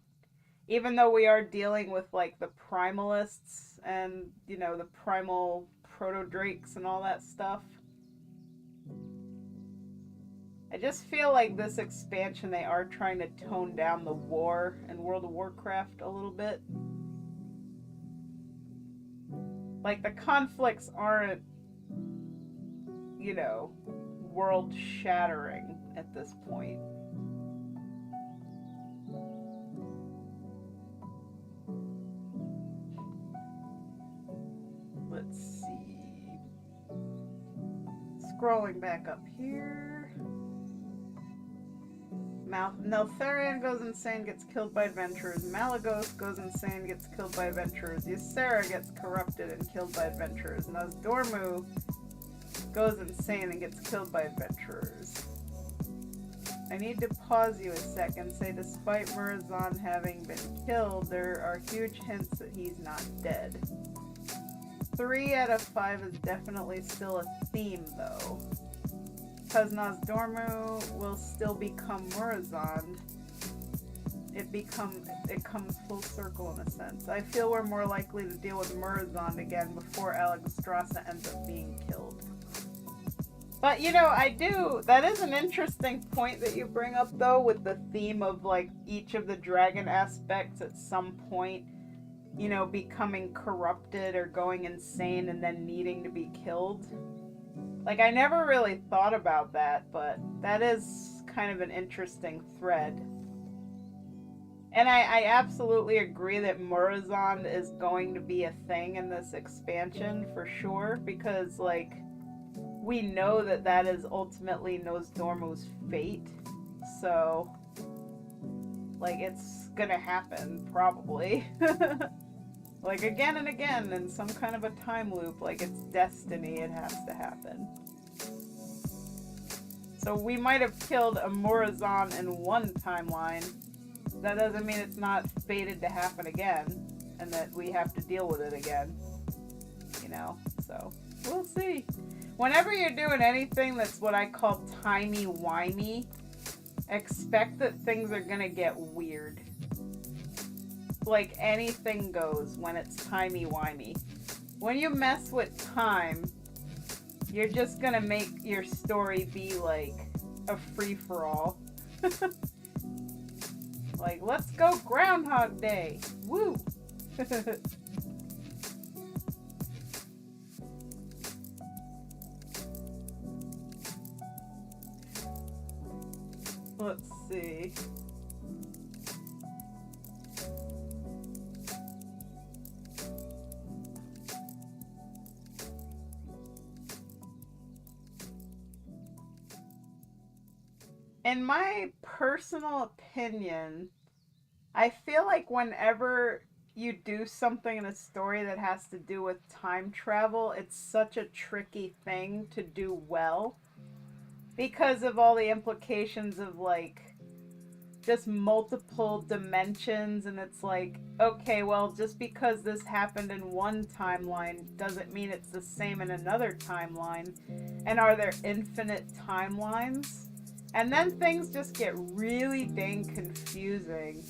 Even though we are dealing with, the primalists and, the primal proto-drakes and all that stuff. I just feel like this expansion, they are trying to tone down the war in World of Warcraft a little bit. The conflicts aren't, world-shattering at this point. Let's see. Scrolling back up here. Neltharion goes insane, gets killed by adventurers. Malagos goes insane, gets killed by adventurers. Ysera gets corrupted and killed by adventurers. Nosdormu goes insane and gets killed by adventurers. I need to pause you a second. Say, despite Murazan having been killed, there are huge hints that he's not dead. 3 out of 5 is definitely still a theme, though. Because Nosdormu will still become Murazan, it comes full circle in a sense. I feel we're more likely to deal with Murazan again before Alex Strasza ends up being killed. But, that is an interesting point that you bring up, though, with the theme of, each of the dragon aspects at some point, becoming corrupted or going insane and then needing to be killed. I never really thought about that, but that is kind of an interesting thread. And I absolutely agree that Murazan is going to be a thing in this expansion, for sure, because, we know that is ultimately Nosdormu's fate, so, it's gonna happen, probably. Again and again, in some kind of a time loop, it's destiny, it has to happen. So we might have killed a Murazan in one timeline. That doesn't mean it's not fated to happen again, and that we have to deal with it again. So we'll see. Whenever you're doing anything that's what I call timey-wimey, expect that things are gonna get weird. Anything goes when it's timey-wimey. When you mess with time, you're just gonna make your story be a free-for-all. Let's go Groundhog Day! Woo! Let's see. in my personal opinion, I feel like whenever you do something in a story that has to do with time travel, it's such a tricky thing to do well because of all the implications of like just multiple dimensions. And it's like, okay, well, just because this happened in one timeline doesn't mean it's the same in another timeline. And are there infinite timelines? And then things just get really dang confusing.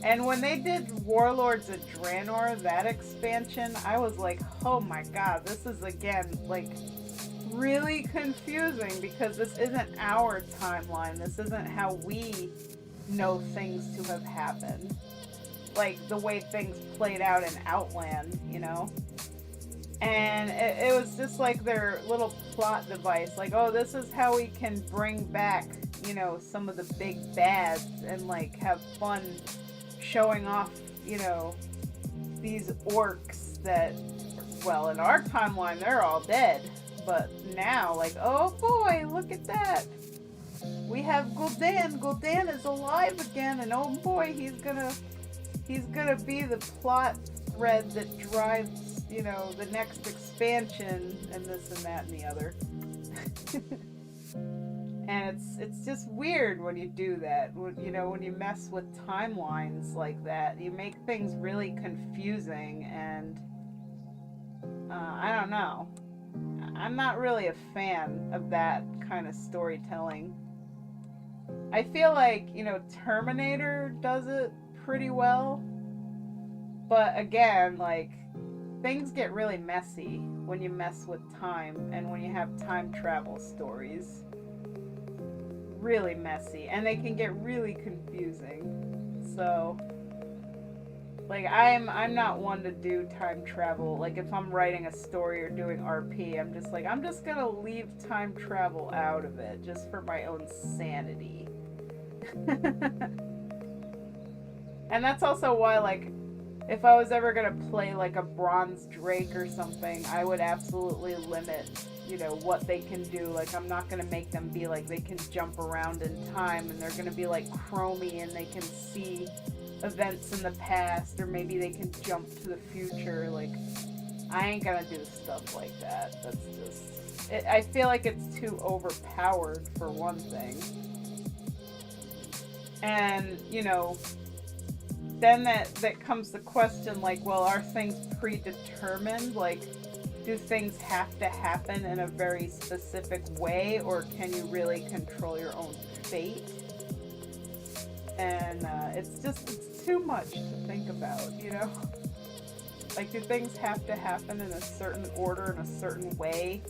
And when they did Warlords of Draenor, that expansion, I was like, oh my god, this is again like really confusing because this isn't our timeline. This isn't how we know things to have happened. Like the way things played out in Outland, you know? And it was just like their little plot device. Like, oh, this is how we can bring back, you know, some of the big bads and like have fun showing off, you know, these orcs that, well, in our timeline, they're all dead. But now, like, oh boy, look at that. We have Gul'dan. Gul'dan is alive again, and oh boy, he's gonna be the plot thread that drives, you know, the next expansion and this and that and the other. And it's just weird when you do that. You know, when you mess with timelines like that, you make things really confusing, and I don't know. I'm not really a fan of that kind of storytelling. I feel like, you know, Terminator does it pretty well. But again, like, things get really messy when you mess with time and when you have time travel stories. Really messy. And they can get really confusing. So, like, I'm not one to do time travel. Like, if I'm writing a story or doing RP, I'm just like, I'm just gonna leave time travel out of it just for my own sanity. And that's also why, like, if I was ever gonna play like a Bronze Drake or something, I would absolutely limit, you know, what they can do. Like, I'm not gonna make them be like they can jump around in time and they're gonna be like Chromie and they can see events in the past, or maybe they can jump to the future. Like, I ain't gonna do stuff like that. That's just, I feel like it's too overpowered for one thing. And, you know, then that comes the question, like, well, are things predetermined? Like, do things have to happen in a very specific way, or can you really control your own fate? And it's too much to think about, you know? Like, do things have to happen in a certain order, in a certain way?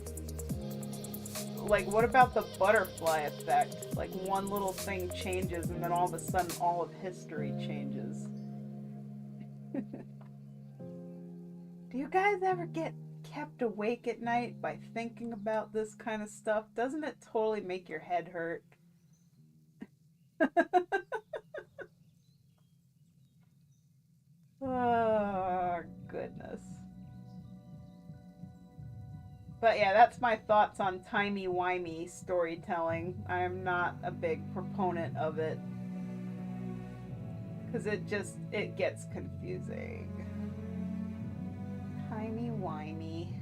Like, what about the butterfly effect? Like, one little thing changes and then all of a sudden all of history changes. Do you guys ever get kept awake at night by thinking about this kind of stuff? Doesn't it totally make your head hurt? Oh, goodness. But yeah, that's my thoughts on timey-wimey storytelling. I am not a big proponent of it, because it gets confusing. Timey-wimey.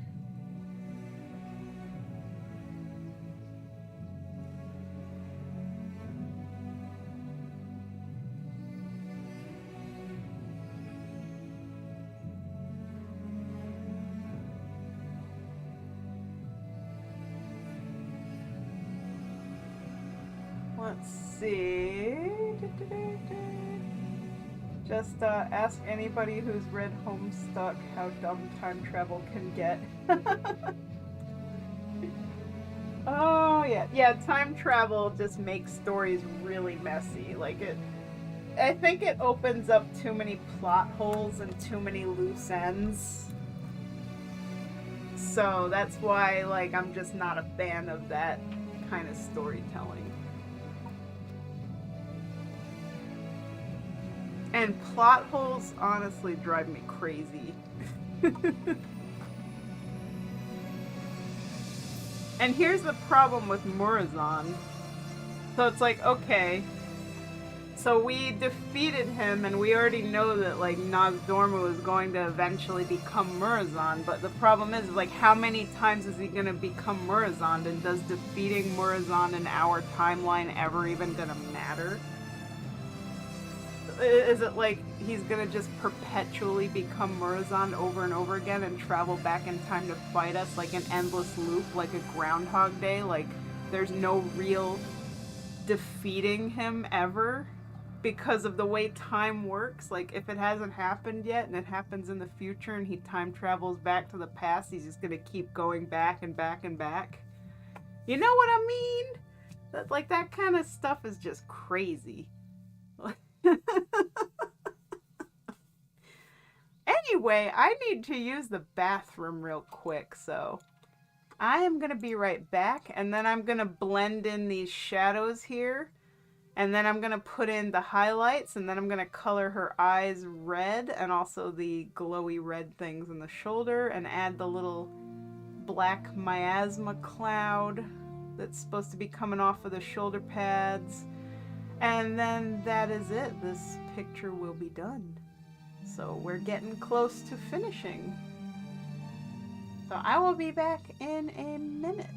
Let's see. Just ask anybody who's read Homestuck how dumb time travel can get. Oh yeah, yeah. Time travel just makes stories really messy. Like, I think it opens up too many plot holes and too many loose ends. So that's why, like, I'm just not a fan of that kind of storytelling. And plot holes honestly drive me crazy. And here's the problem with Murazan. So it's like, okay, so we defeated him, and we already know that, like, Nozdormu is going to eventually become Murozond, but the problem is, like, how many times is he going to become Murozond, and does defeating Murozond in our timeline ever even going to matter? Is it like he's going to just perpetually become Murozond over and over again and travel back in time to fight us, like an endless loop, like a Groundhog Day? Like, there's no real defeating him ever? Because of the way time works, like if it hasn't happened yet and it happens in the future and he time travels back to the past, he's just gonna keep going back and back and back. You know what I mean? That kind of stuff is just crazy. Anyway, I need to use the bathroom real quick, so I am gonna be right back, and then I'm gonna blend in these shadows here. And then I'm going to put in the highlights, and then I'm going to color her eyes red, and also the glowy red things in the shoulder, and add the little black miasma cloud that's supposed to be coming off of the shoulder pads. And then that is it. This picture will be done. So we're getting close to finishing. So I will be back in a minute.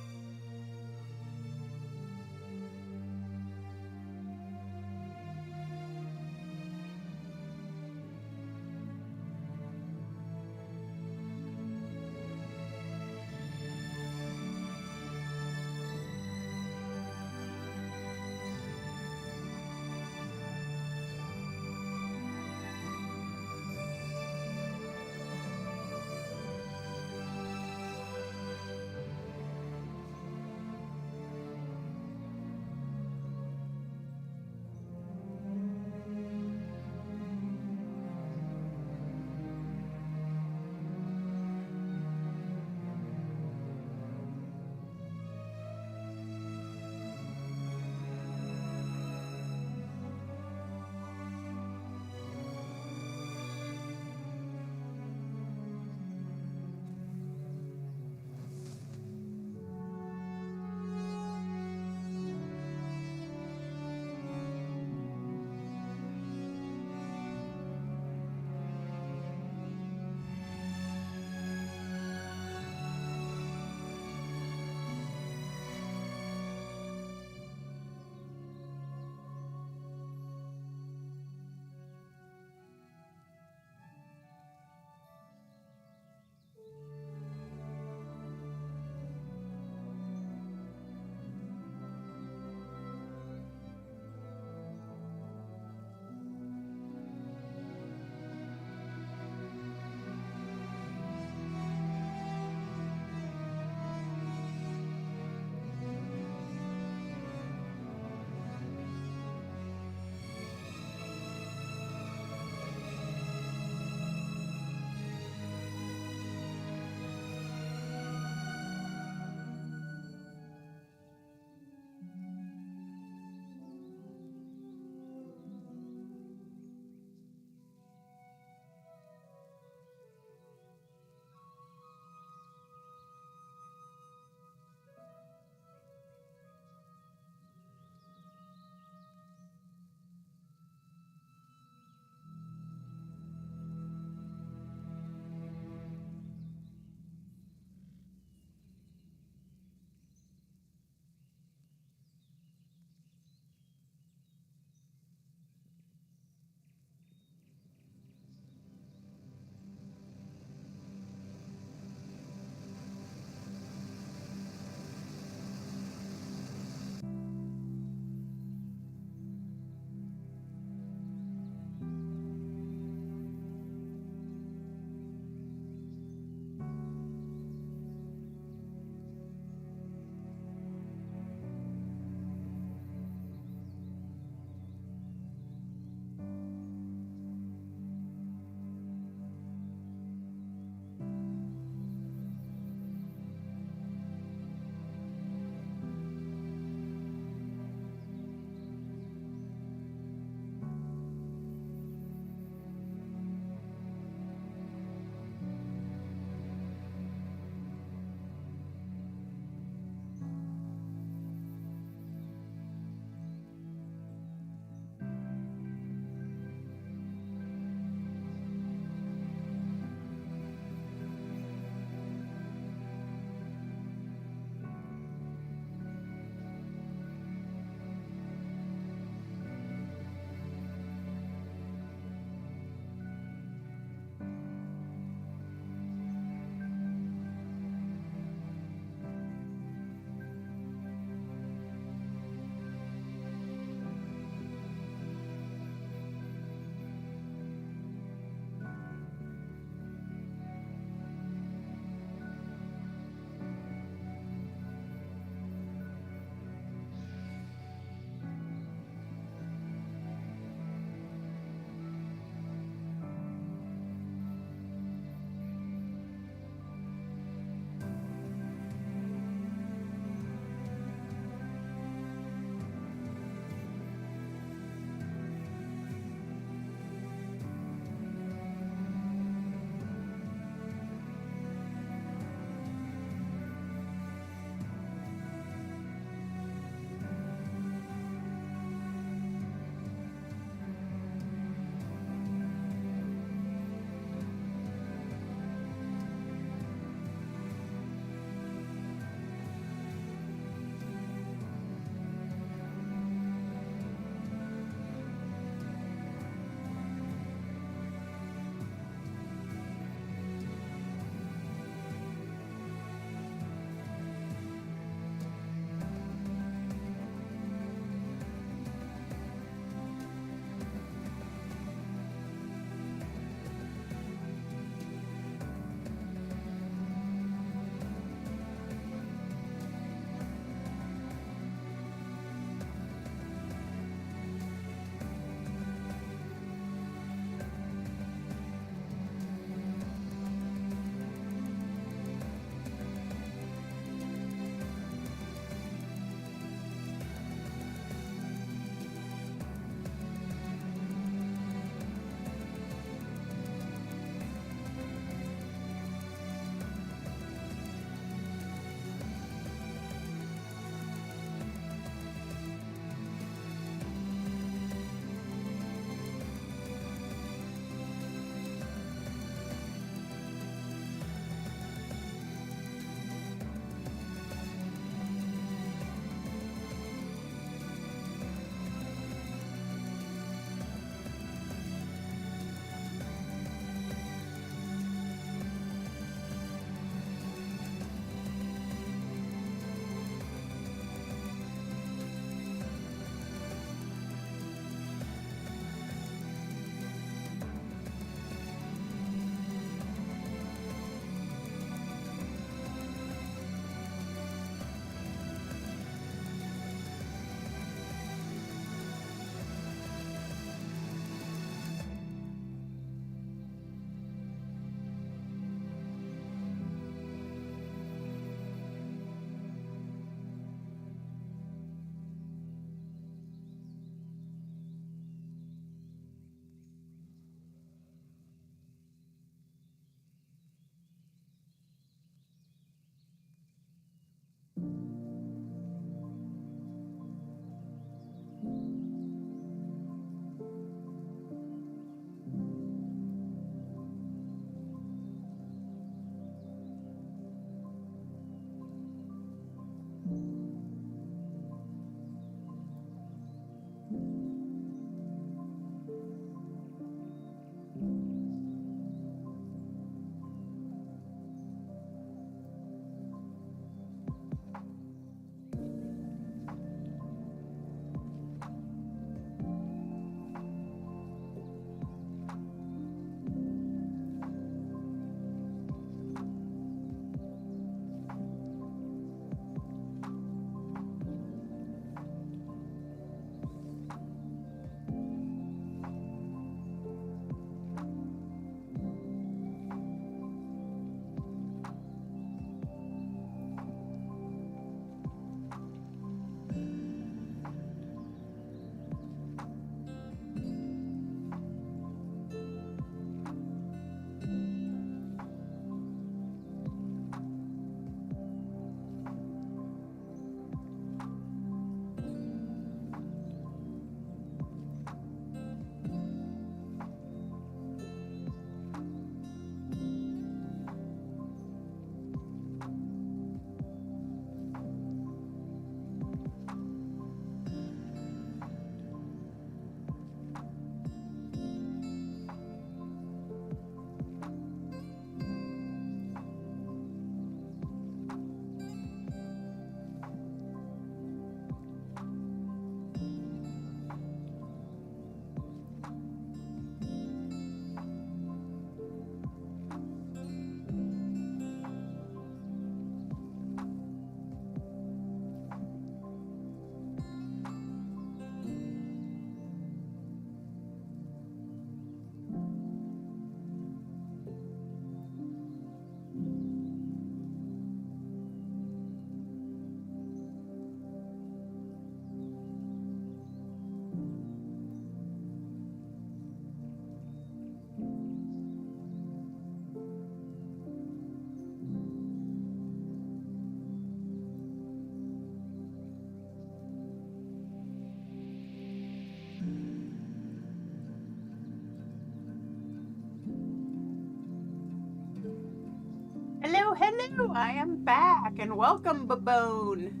hello, I am back, and welcome, Baboon.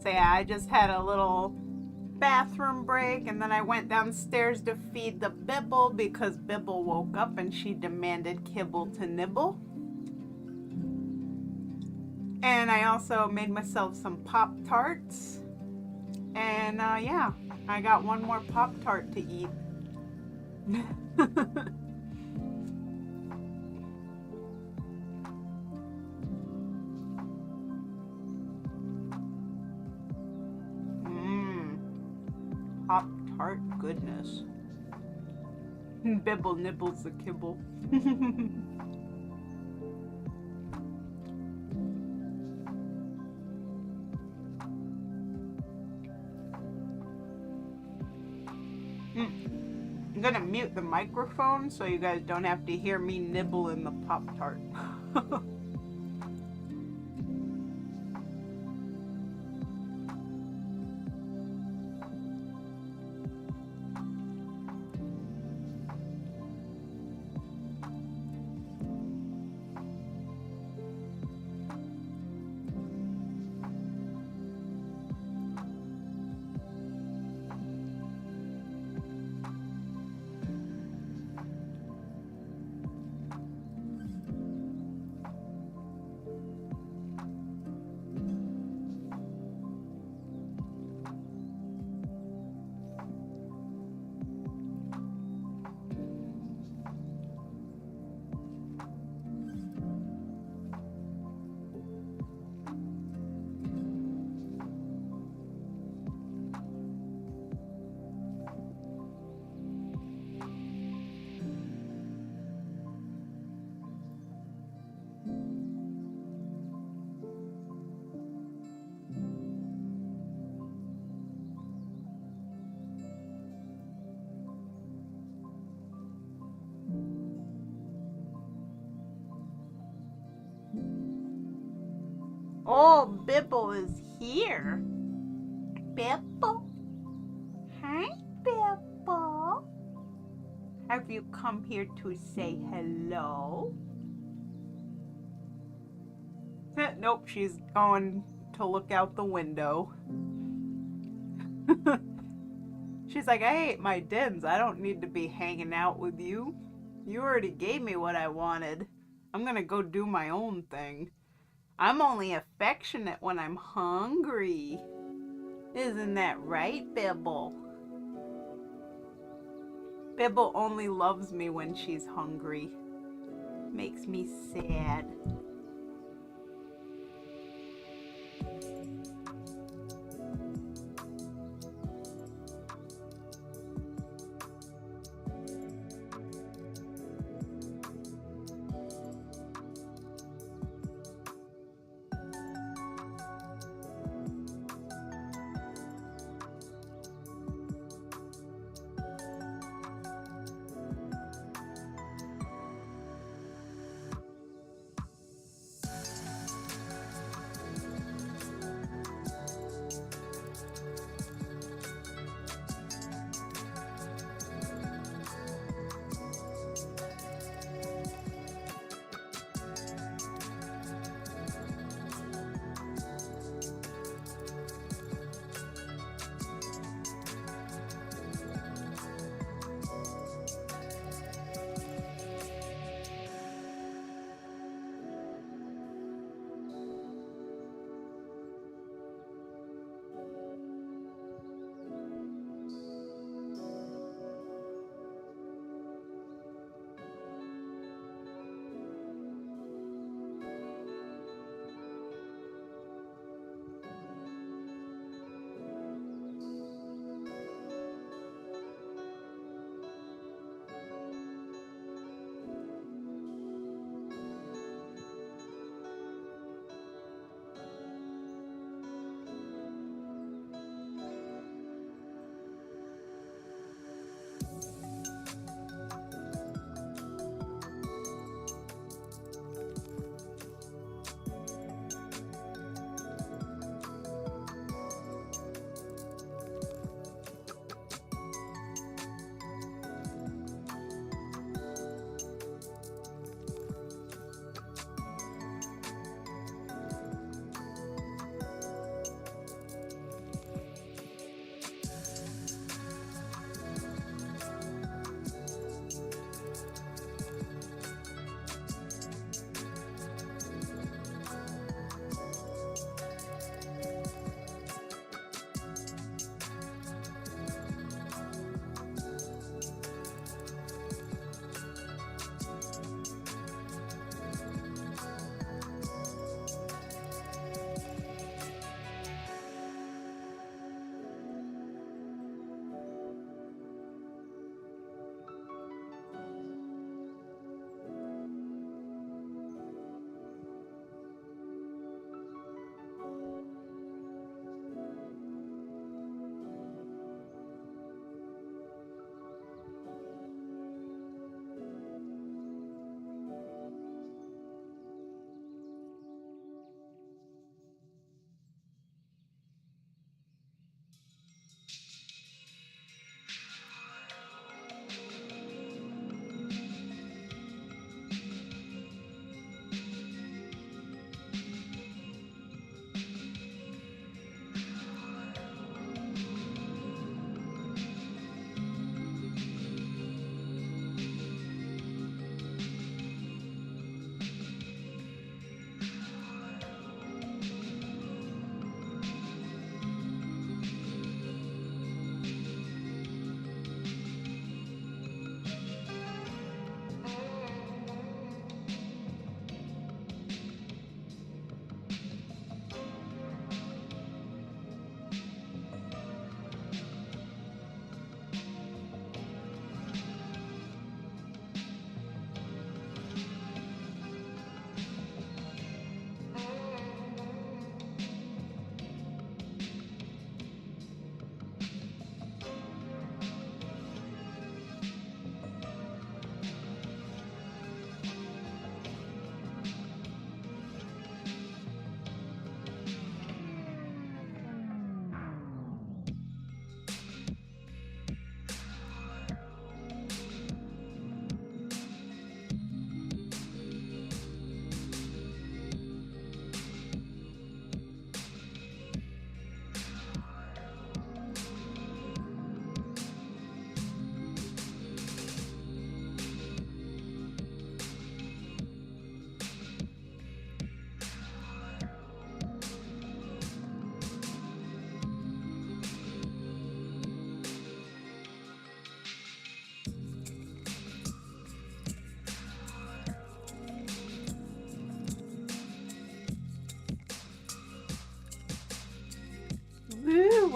So yeah, I just had a little bathroom break, and then I went downstairs to feed the Bibble because Bibble woke up and she demanded kibble to nibble. And I also made myself some Pop-Tarts. And yeah, I got one more Pop-Tart to eat. Pop-Tart goodness. Bibble nibbles the kibble. I'm gonna mute the microphone so you guys don't have to hear me nibble in the Pop-Tart. Oh, Bibble is here. Bibble? Hi, Bibble. Have you come here to say hello? Nope, she's going to look out the window. She's like, I ate my dins. I don't need to be hanging out with you. You already gave me what I wanted. I'm gonna go do my own thing. I'm only affectionate when I'm hungry. Isn't that right, Bibble? Bibble only loves me when she's hungry. Makes me sad.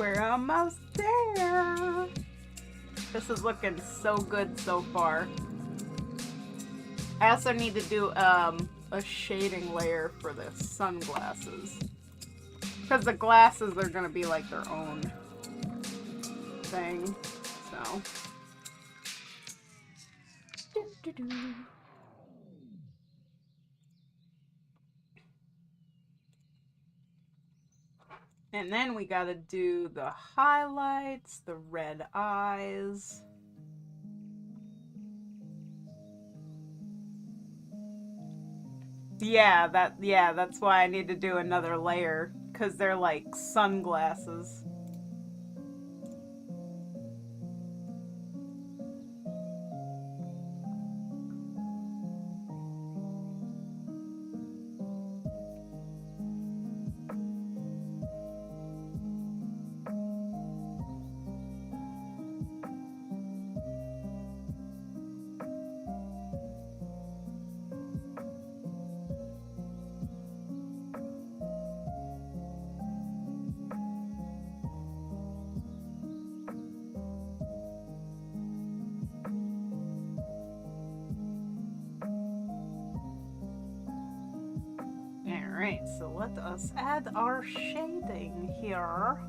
We're almost there. This is looking so good so far. I also need to do a shading layer for the sunglasses. Because the glasses are going to be like their own thing. So. And then we gotta do the highlights, the red eyes. Yeah, that's why I need to do another layer, because they're like sunglasses. Alright, so let us add our shading here.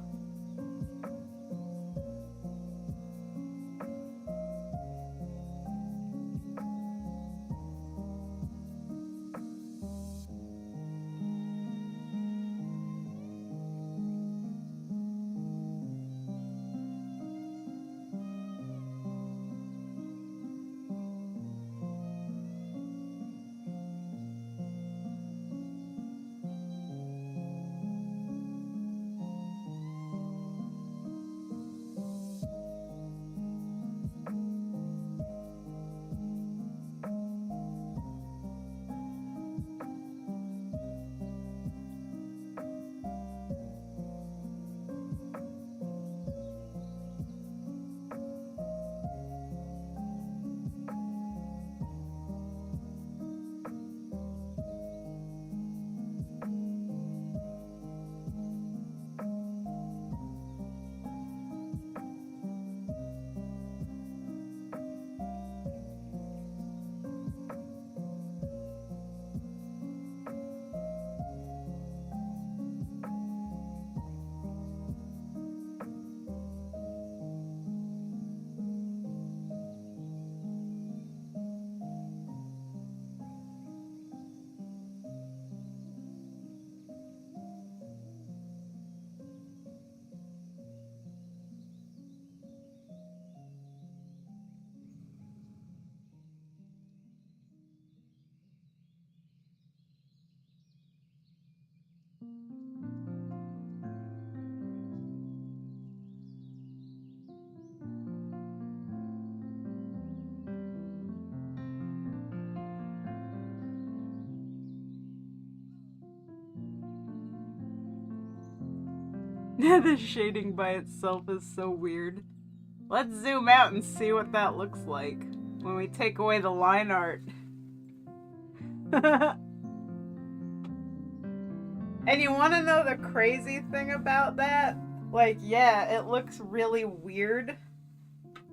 The shading by itself is so weird. Let's zoom out and see what that looks like when we take away the line art. And you want to know the crazy thing about that? Like, yeah, it looks really weird,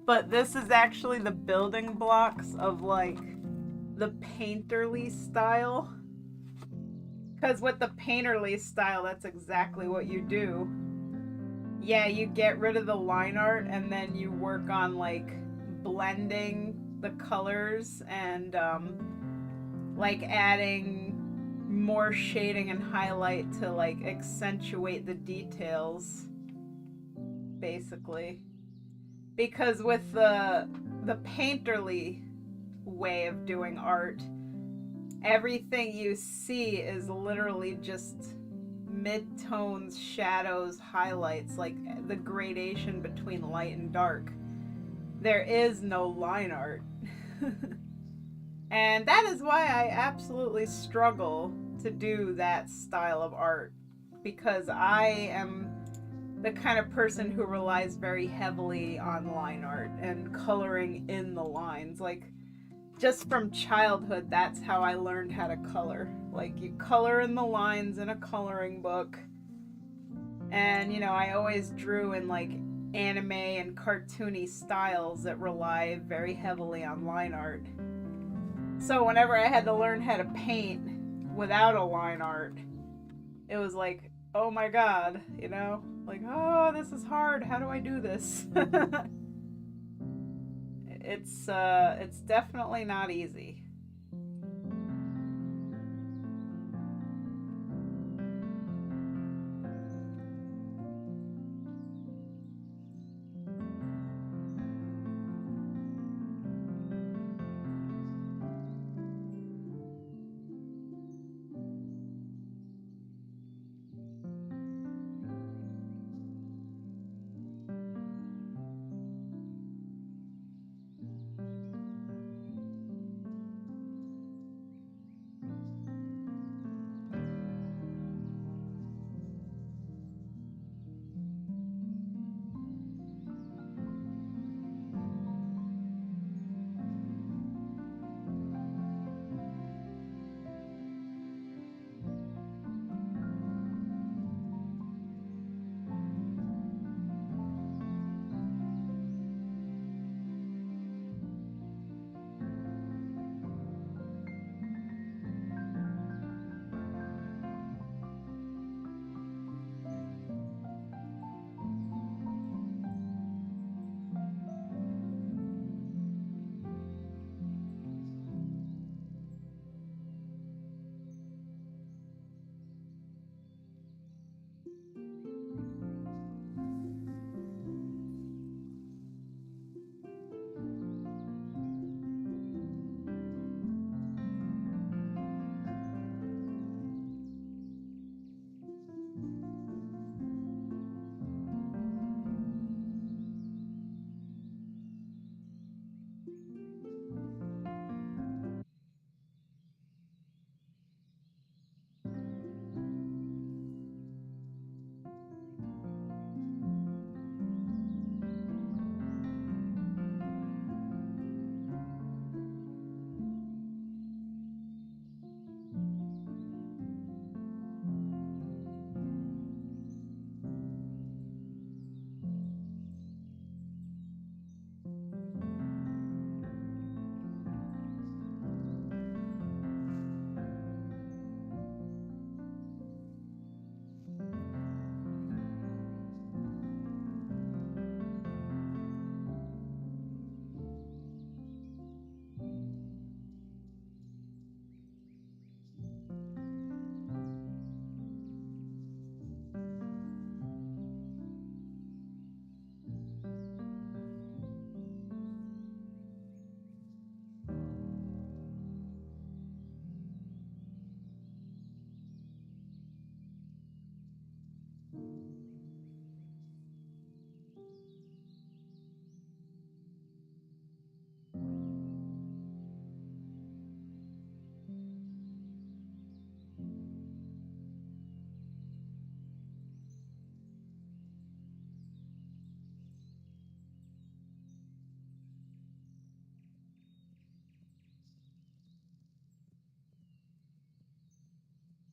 but this is actually the building blocks of, like, the painterly style. Because with the painterly style, that's exactly what you do. Yeah, you get rid of the line art and then you work on, like, blending the colors and, like, adding more shading and highlight to, like, accentuate the details, basically. Because with the painterly way of doing art, everything you see is literally just mid-tones, shadows, highlights, like the gradation between light and dark. There is no line art. And that is why I absolutely struggle to do that style of art, because I am the kind of person who relies very heavily on line art and coloring in the lines. Like, just from childhood, that's how I learned how to color. Like, you color in the lines in a coloring book, And, you know, I always drew in like anime and cartoony styles that rely very heavily on line art. So whenever I had to learn how to paint without a line art, it was like, oh my god, you know? Like, oh, this is hard. How do I do this? It's definitely not easy.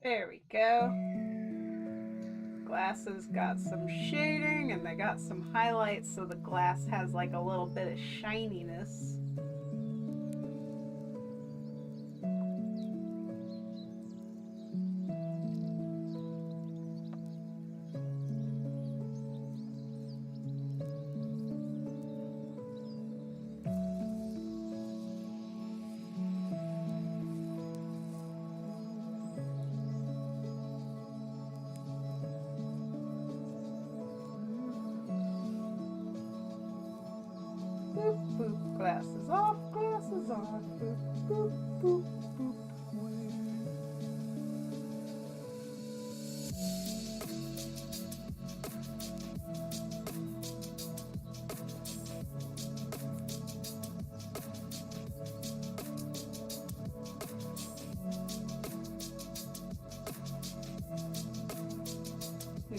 There we go. Glasses got some shading and they got some highlights, so the glass has like a little bit of shininess. Boop, boop, glasses off, glasses on. Boop, boop, boop, boop.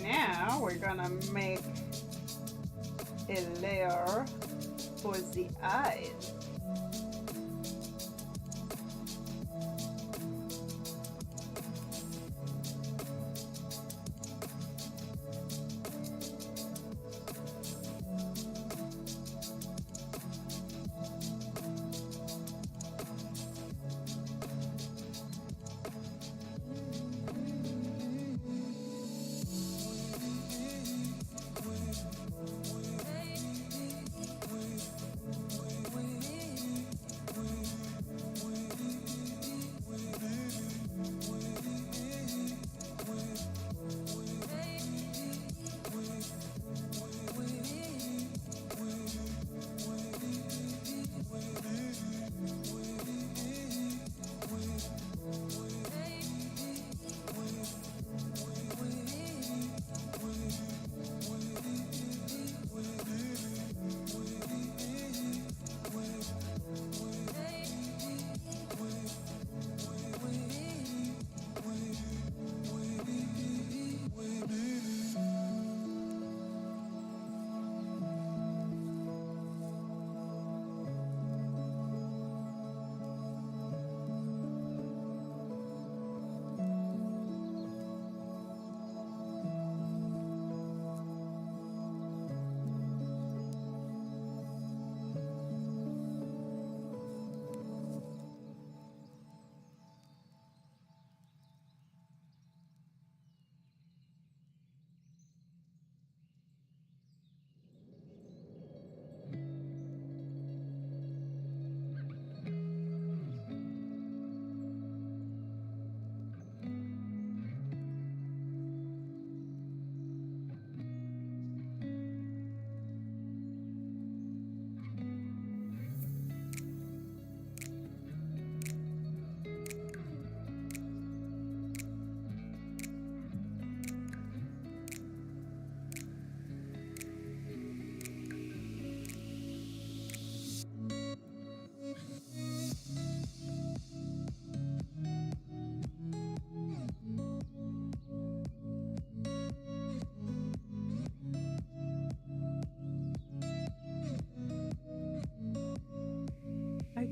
Now we're gonna make a layer for the eyes.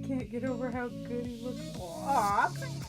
can't get over how good he looks. Aw, thanks.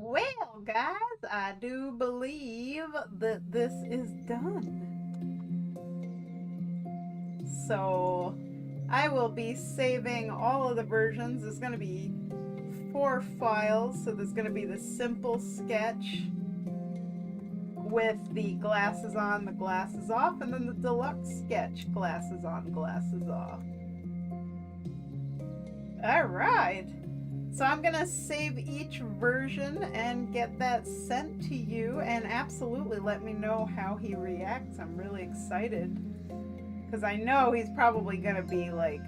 Well, guys, I do believe that this is done. So I will be saving all of the versions. There's going to be 4 files. So there's going to be the simple sketch with the glasses on, the glasses off, and then the deluxe sketch, glasses on, glasses off. All right. So I'm going to save each version and get that sent to you, and absolutely let me know how he reacts. I'm really excited because I know he's probably going to be like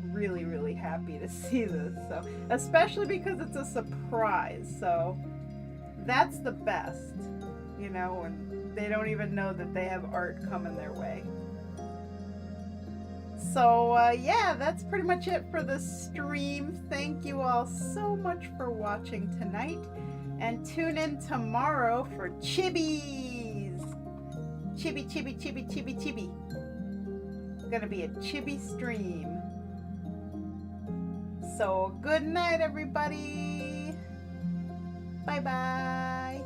really, really happy to see this. So, especially because it's a surprise. So that's the best, you know, when they don't even know that they have art coming their way. So yeah, that's pretty much it for the stream. Thank you all so much for watching tonight, and tune in tomorrow for Chibis. Chibi, chibi, chibi, chibi, chibi. It's gonna be a chibi stream. So good night, everybody. Bye bye.